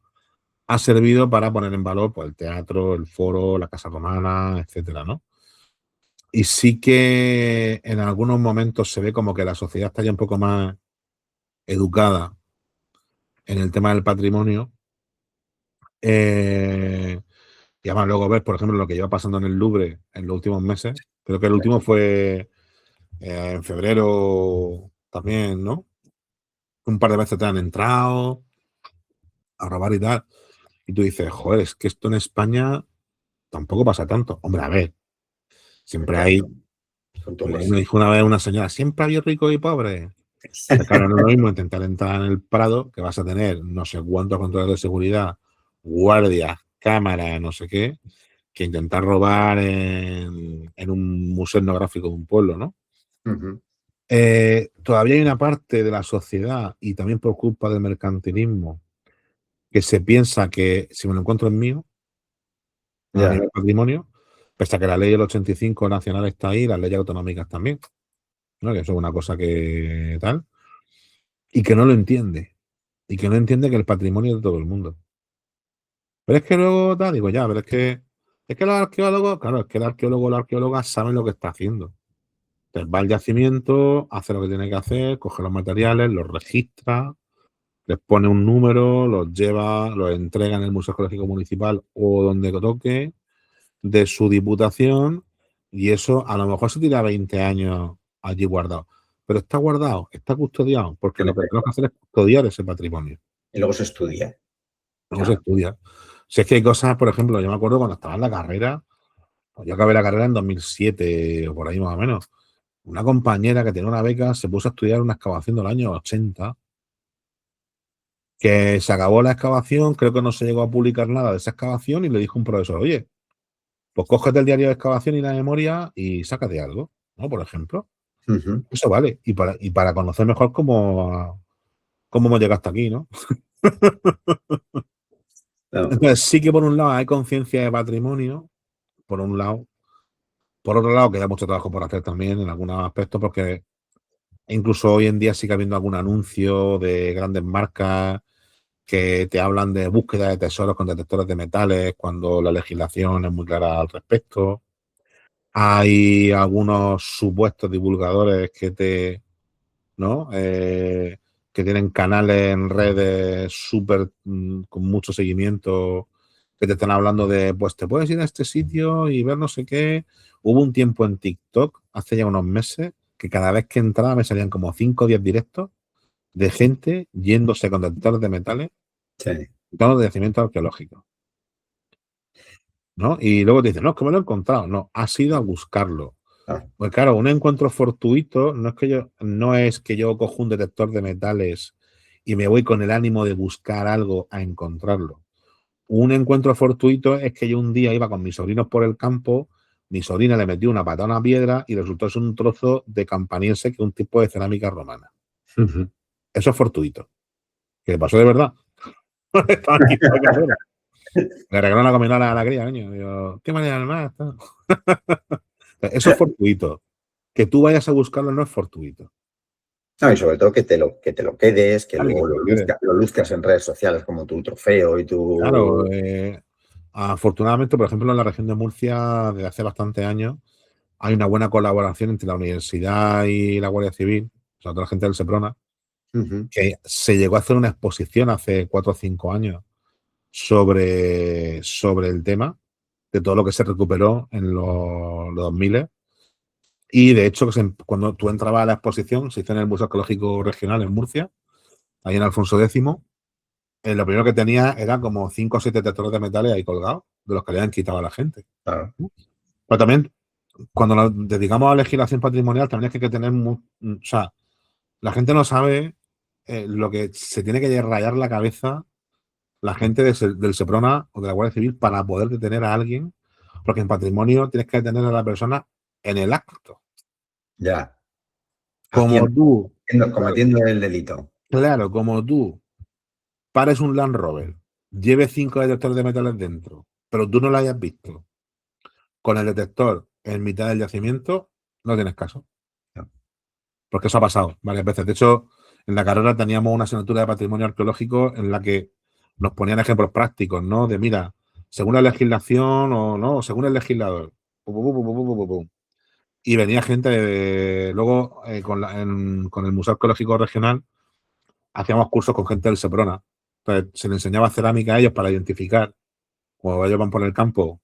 ha servido para poner en valor pues, el teatro, el foro, la casa romana, etcétera, ¿no? Y sí que en algunos momentos se ve como que la sociedad está ya un poco más educada en el tema del patrimonio. Eh, y además luego ves, por ejemplo, lo que lleva pasando en el Louvre en los últimos meses. Creo que el último fue en febrero también, ¿no? Un par de veces te han entrado a robar y tal. Y tú dices, joder, es que esto en España tampoco pasa tanto. Hombre, a ver, siempre Claro, hay. son Me turros. dijo una vez una señora, siempre había ricos y pobres. Pero claro, no es lo mismo intentar entrar en el Prado, que vas a tener no sé cuántos controles de seguridad, guardias, cámaras, no sé qué, que intentar robar en un museo etnográfico de un pueblo, ¿no? Ujú. Todavía hay una parte de la sociedad, y también por culpa del mercantilismo, que se piensa que si me lo encuentro es mío, a Ya. nivel patrimonio, pese a que la ley del 85 nacional está ahí, las leyes autonómicas también, ¿no? Que eso es una cosa que tal, y que no lo entiende, y que no entiende que el patrimonio es de todo el mundo. Pero es que luego, tal, digo, ya, pero es que los arqueólogos, claro, es que el arqueólogo o la arqueóloga saben lo que está haciendo. Entonces va al yacimiento, hace lo que tiene que hacer, coge los materiales, los registra, les pone un número, los lleva, los entrega en el Museo Arqueológico Municipal o donde toque de su diputación, y eso a lo mejor se tira 20 años allí guardado. Pero está guardado, está custodiado, porque lo que tenemos que hacer es custodiar ese patrimonio. Y luego se estudia. Luego se estudia. Si es que hay cosas, por ejemplo, yo me acuerdo cuando estaba en la carrera, pues yo acabé la carrera en 2007 o por ahí más o menos. Una compañera que tenía una beca se puso a estudiar una excavación del año 80, que se acabó la excavación, creo que no se llegó a publicar nada de esa excavación y le dijo un profesor, oye, pues cógete el diario de excavación y la memoria y sácate algo, ¿no? Por ejemplo. Eso vale. Y para conocer mejor cómo hemos llegado hasta aquí, ¿no? No. Entonces, sí que por un lado hay conciencia de patrimonio, por un lado. Por otro lado, queda mucho trabajo por hacer también en algunos aspectos, porque incluso hoy en día sigue habiendo algún anuncio de grandes marcas que te hablan de búsqueda de tesoros con detectores de metales cuando la legislación es muy clara al respecto. Hay algunos supuestos divulgadores ¿no? Que tienen canales en redes súper con mucho seguimiento, que te están hablando de, pues te puedes ir a este sitio y ver no sé qué. Hubo un tiempo en TikTok, hace ya unos meses, que cada vez que entraba me salían como 5 o 10 directos de gente yéndose con detectores de metales, Sí. de yacimientos arqueológicos, ¿no? Y luego te dicen, no, es que me lo he encontrado. No, has ido a buscarlo. Pues claro, un encuentro fortuito no es que yo cojo un detector de metales y me voy con el ánimo de buscar algo a encontrarlo. Un encuentro fortuito es que yo un día iba con mis sobrinos por el campo, mi sobrina le metió una patada a una piedra y resultó ser un trozo de campaniense, que es un tipo de cerámica romana. Eso es fortuito. ¿Qué pasó de verdad? Estaba aquí por la carrera. Le regaló una cominola a la cría, coño. Digo, ¿qué manera más? Eso es fortuito. Que tú vayas a buscarlo no es fortuito. No, y sobre todo que te lo quedes, que Vale, luego lo luzcas en redes sociales como tu trofeo y tu... Claro, afortunadamente, por ejemplo, en la región de Murcia, desde hace bastantes años, hay una buena colaboración entre la universidad y la Guardia Civil, o sea, toda la gente del Seprona, que se llegó a hacer una exposición hace 4 o 5 años sobre el tema, de todo lo que se recuperó en los 2000. Y de hecho, cuando tú entrabas a la exposición, se hizo en el Museo Arqueológico Regional en Murcia, ahí en Alfonso X. Lo primero que tenía era como 5 o 7 detectores de metales ahí colgados, de los que le habían quitado a la gente. Claro. Pero también, cuando nos dedicamos a legislación patrimonial, también hay que tener o sea, la gente no sabe lo que se tiene que rayar la cabeza la gente del Seprona o de la Guardia Civil para poder detener a alguien, porque en patrimonio tienes que detener a la persona en el acto. Ya. Como tú, Cometiendo el delito. claro, como tú pares un Land Rover, lleve 5 detectores de metales dentro, pero tú no lo hayas visto, con el detector en mitad del yacimiento, no tienes caso. No. Porque eso ha pasado varias veces. De hecho, en la carrera teníamos una asignatura de patrimonio arqueológico en la que nos ponían ejemplos prácticos, ¿no? De mira, según la legislación o no, según el legislador. Y venía gente, luego con el Museo Arqueológico Regional hacíamos cursos con gente del Seprona. Entonces se le enseñaba cerámica a ellos para identificar, cuando ellos van por el campo,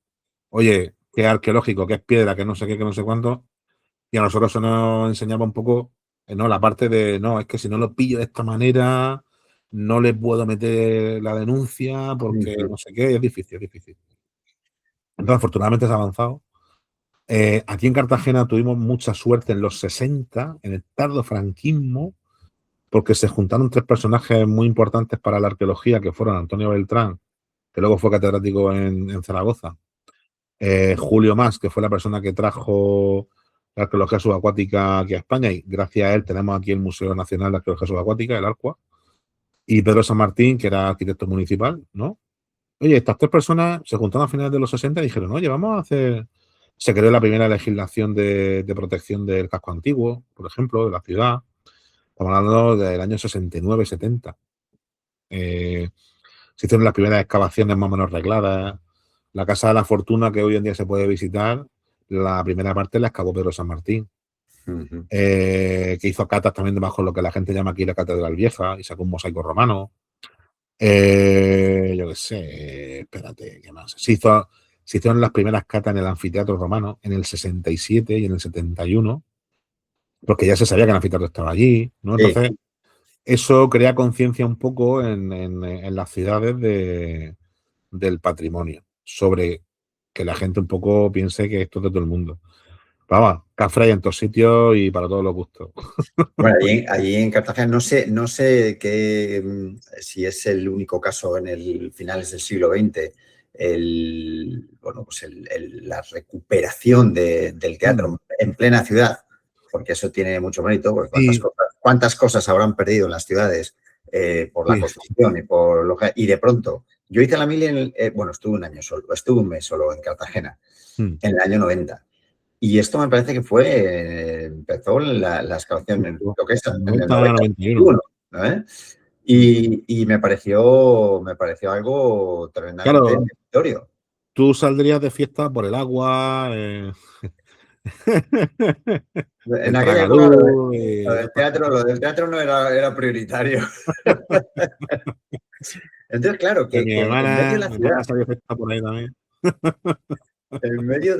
oye, qué es arqueológico, qué es piedra, qué no sé qué, qué no sé cuánto. Y a nosotros se nos enseñaba un poco, ¿no? La parte de, no, es que si no lo pillo de esta manera, no le puedo meter la denuncia porque no sé qué, es difícil, es difícil. Entonces, afortunadamente se ha avanzado. Aquí en Cartagena tuvimos mucha suerte en los 60, en el tardo franquismo, porque se juntaron 3 personajes muy importantes para la arqueología, que fueron Antonio Beltrán, que luego fue catedrático en Zaragoza, Julio Mas, que fue la persona que trajo la arqueología subacuática aquí a España, y gracias a él tenemos aquí el Museo Nacional de Arqueología Subacuática, el ARCUA, y Pedro San Martín, que era arquitecto municipal, ¿no? Oye, estas 3 personas se juntaron a finales de los 60 y dijeron, oye, vamos a hacer... Se creó la primera legislación de protección del casco antiguo, por ejemplo, de la ciudad. Estamos hablando del año 69-70. Se hicieron las primeras excavaciones más o menos regladas. La Casa de la Fortuna, que hoy en día se puede visitar, la primera parte la excavó Pedro San Martín. Ujú. que hizo catas también debajo de lo que la gente llama aquí la Catedral Vieja y sacó un mosaico romano. Yo qué sé, espérate, ¿qué más? Se hicieron las primeras catas en el anfiteatro romano en el 67 y en el 71, porque ya se sabía que el anfiteatro estaba allí, ¿no? Sí. Entonces, eso crea conciencia un poco en las ciudades del patrimonio, sobre que la gente un poco piense que esto es de todo el mundo. Vamos, cafre hay en todos sitios y para todos los gustos. Bueno, allí en Cartagena no sé si es el único caso en el finales del siglo XX, bueno, pues la recuperación del Mm, teatro en plena ciudad, porque eso tiene mucho mérito, porque sí, cuántas cosas habrán perdido en las ciudades por la sí. construcción y de pronto, yo hice la mili bueno, estuve un año solo, estuve un mes solo en Cartagena, Mm. en el año 90. Y esto me parece que empezó la excavación en Justo. lo que es en el 90, 91. 91, ¿no? Mm. Y me pareció algo tremendamente Claro, meritorio. tú saldrías de fiesta por el agua, En el aquella época tragaluz y todas estas cosas. lo del teatro no era prioritario. Entonces, claro, Que que, mi que en medio de hermana, la mi ciudad, hermana salió de fiesta por ahí también. en medio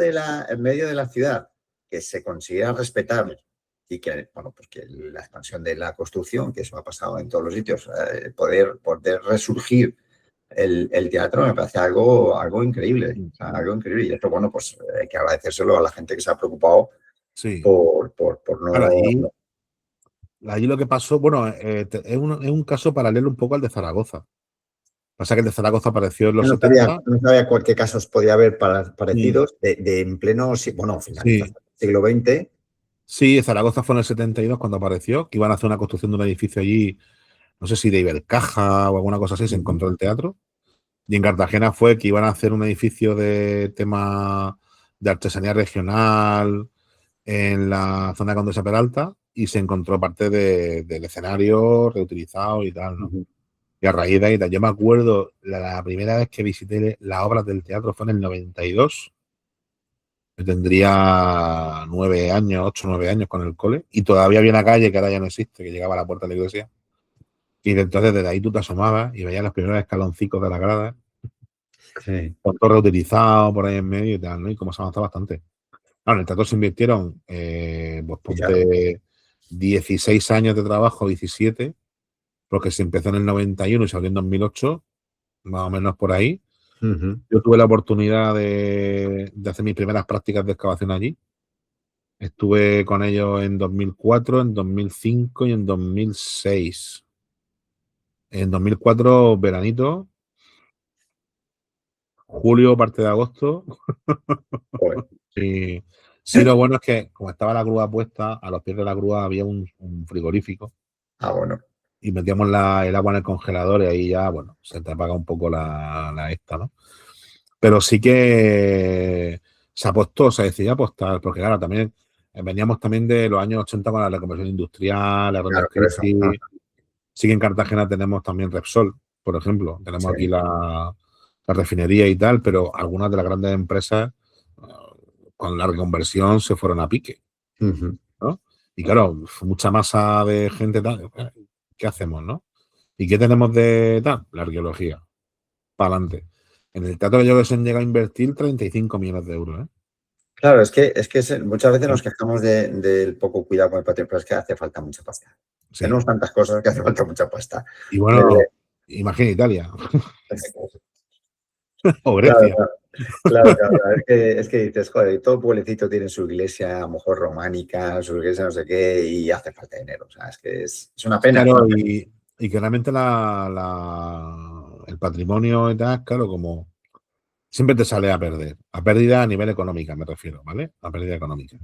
de la ciudad, que se consiguiera respetar y que, bueno, pues que la expansión de la construcción, que eso ha pasado en todos los sitios, poder resurgir el teatro me parece algo increíble, o sea, algo increíble. Y esto, bueno, pues hay que agradecérselo a la gente que se ha preocupado Sí. por Claro, no... allí lo que pasó, bueno, es un caso paralelo un poco al de Zaragoza. Pasa que el de Zaragoza apareció en los No sabía, 70. no sabía qué casos podía haber Mm. parecidos en pleno, bueno, Sí, finalización del siglo XX. sí, Zaragoza fue en el 72 cuando apareció, que iban a hacer una construcción de un edificio allí, no sé si de Ibercaja o alguna cosa así, se Ujú, encontró el teatro. Y en Cartagena fue que iban a hacer un edificio de tema de artesanía regional en la zona de Condesa Peralta y se encontró parte del escenario reutilizado y tal, ¿no? ujú. Y a raíz de ahí, yo me acuerdo, la primera vez que visité las obras del teatro fue en el 92. Yo tendría 9 años, 8 o 9 años con el cole, y todavía había una calle que ahora ya no existe, que llegaba a la puerta de la iglesia. Y entonces desde ahí tú te asomabas y veías los primeros escaloncicos de la grada, Sí, con todo reutilizado por ahí en medio y tal, ¿no? Y como se avanza bastante. Claro, en el teatro se invirtieron, pues sí, claro. ponte 16 años de trabajo, 17, porque se empezó en el 91 y se abrió en 2008, más o menos por ahí. Ujú. Yo tuve la oportunidad de hacer mis primeras prácticas de excavación allí. Estuve con ellos en 2004, en 2005 y en 2006. En 2004, veranito, julio, parte de agosto. Joder. Y sí, lo bueno es que como estaba la grúa puesta, a los pies de la grúa había un frigorífico Ah, bueno. y metíamos el agua en el congelador y ahí ya, bueno, se te apaga un poco la esta, ¿no? Pero sí que se apostó, se decidió apostar, porque claro, también veníamos también de los años 80 con la reconversión industrial, las grandes Claro, por eso. Ah, crisis. Sí que en Cartagena tenemos también Repsol, por ejemplo. Tenemos aquí sí. la refinería y tal, pero algunas de las grandes empresas con la reconversión se fueron a pique, Ujú. ¿no? Y claro, mucha masa de gente tal. ¿Qué hacemos, no? ¿Y qué tenemos de tal? La arqueología. Para adelante. En el teatro yo que se han llegado a invertir 35 millones de euros, ¿eh? Claro, muchas veces nos quejamos del poco cuidado con el patrimonio, pero es que hace falta mucha pasta. Sí. Tenemos tantas cosas que hace falta mucha pasta. Y De- bueno, imagina Italia o Claro, Grecia. claro, claro, claro. Es que dices, joder, todo pueblecito tiene su iglesia, a lo mejor románica, su iglesia no sé qué, y hace falta dinero. O sea, es que es una pena, es una Claro, pena. y que realmente el patrimonio y tal, claro, como siempre te sale a perder. A pérdida a nivel económica, me refiero, ¿vale? A pérdida económica.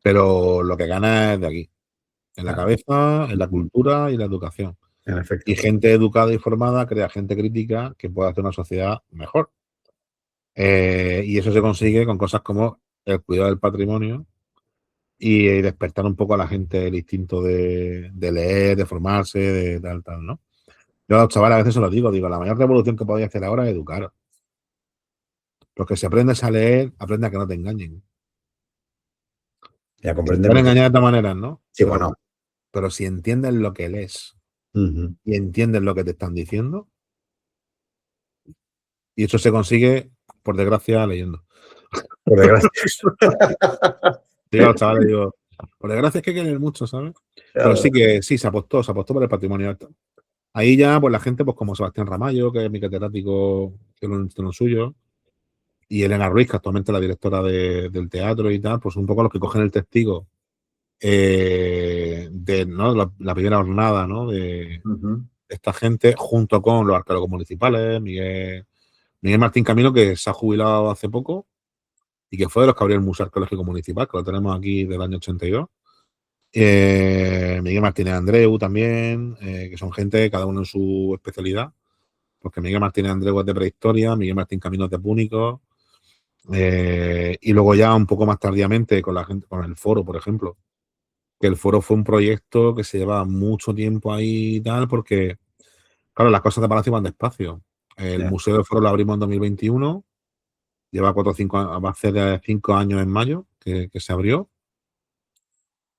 Pero lo que gana es de aquí, en la Claro, cabeza, en la cultura y la educación. en Y efecto. gente educada y formada crea gente crítica que puede hacer una sociedad mejor. Y eso se consigue con cosas como el cuidado del patrimonio y despertar un poco a la gente el instinto de leer, de formarse, de tal, tal, ¿no? Yo a los chavales a veces se lo digo, la mayor revolución que podéis hacer ahora es educaros. Porque si aprendes a leer, aprende a que no te engañen. Ya Que te comprende. pueden engañar de esta manera, ¿no? Sí, bueno. Pero si entiendes lo que lees Ujú. y entiendes lo que te están diciendo, y eso se consigue, por desgracia, leyendo. Por desgracia. Digo a los chavales, digo, por desgracia es que hay que leer mucho, ¿sabes? Pero sí que sí, se apostó por el patrimonio alto. Ahí ya, pues la gente, pues como Sebastián Ramallo, que es mi catedrático, que es lo suyo, y Elena Ruiz, que actualmente es la directora del teatro y tal, pues un poco los que cogen el testigo de, ¿no? La primera jornada, ¿no? De Ujú. esta gente, junto con los arqueólogos municipales, Miguel Martín Camino, que se ha jubilado hace poco y que fue de los que abrió el Museo Arqueológico Municipal, que lo tenemos aquí del año 82. Miguel Martínez Andreu también, que son gente, cada uno en su especialidad, porque Miguel Martínez Andreu es de prehistoria, Miguel Martín Camino es de púnicos, y luego ya un poco más tardíamente con la gente, con el foro, por ejemplo, que el foro fue un proyecto que se lleva mucho tiempo ahí y tal, porque, claro, las cosas de Palacio van despacio. El Ya. Museo del Foro lo abrimos en 2021, lleva 4 o 5 años, va a hacer 5 años en mayo que se abrió.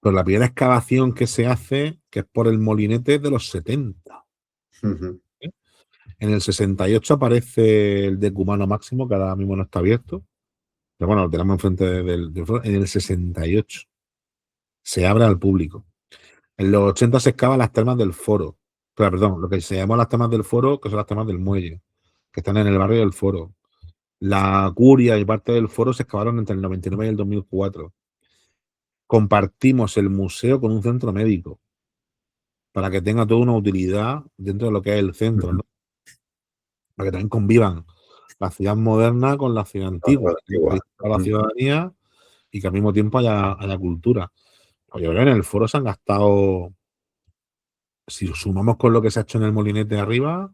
Pero la primera excavación que se hace, que es por el molinete, es de los 70. Ujú. ¿Eh? En el 68 aparece el decumano máximo, que ahora mismo no está abierto. Pero bueno, lo tenemos enfrente del foro. En el 68 se abre al público. En los 80 se excavan las termas del foro. Pero, perdón, lo que se llamó las termas del foro, que son las termas del muelle, que están en el barrio del foro. La curia y parte del foro se excavaron entre el 99 y el 2004. Compartimos el museo con un centro médico para que tenga toda una utilidad dentro de lo que es el centro, Ujú. ¿no? Para que también convivan la ciudad moderna con la ciudad antigua, que Antigua. a la Ujú. ciudadanía y que al mismo tiempo haya cultura. Pues yo creo que en el foro se han gastado, si sumamos con lo que se ha hecho en el molinete de arriba,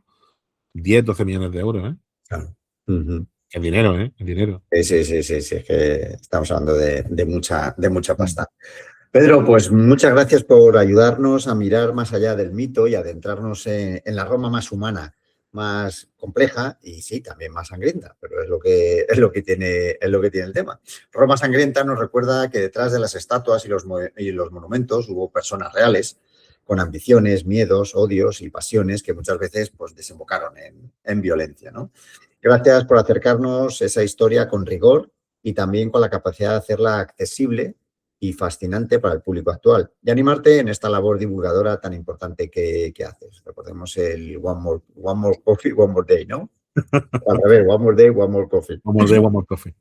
10, 12 millones de euros, ¿eh? Claro. Ujú. Es dinero, ¿eh? Es dinero. Sí, sí, sí, sí, sí, es que estamos hablando de mucha Mm. pasta. Pedro, pues muchas gracias por ayudarnos a mirar más allá del mito y adentrarnos en la Roma más humana, más compleja y sí, también más sangrienta, pero es lo que tiene el tema. Roma sangrienta nos recuerda que detrás de las estatuas y los monumentos hubo personas reales con ambiciones, miedos, odios y pasiones que muchas veces pues, desembocaron en violencia, ¿no? Gracias por acercarnos esa historia con rigor y también con la capacidad de hacerla accesible y fascinante para el público actual y animarte en esta labor divulgadora tan importante que haces. Recordemos el one more coffee, one more day, ¿no? Al revés, one more day, one more coffee. Vamos de One More Coffee.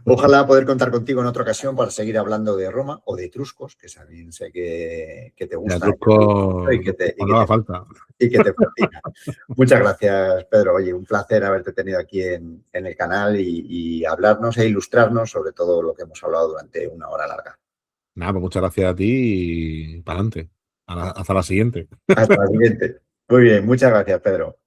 Ojalá poder contar contigo en otra ocasión para seguir hablando de Roma o de etruscos, que también sé que te Ya, gusta y Trusco, que te, y que cuando haga te, falta. y que te fascina. Muchas gracias, Pedro. Oye, un placer haberte tenido aquí en el canal y hablarnos e ilustrarnos sobre todo lo que hemos hablado durante una hora larga. Nada, pues muchas gracias a ti y para adelante. Hasta la siguiente. Hasta la siguiente. Muy bien, muchas gracias, Pedro.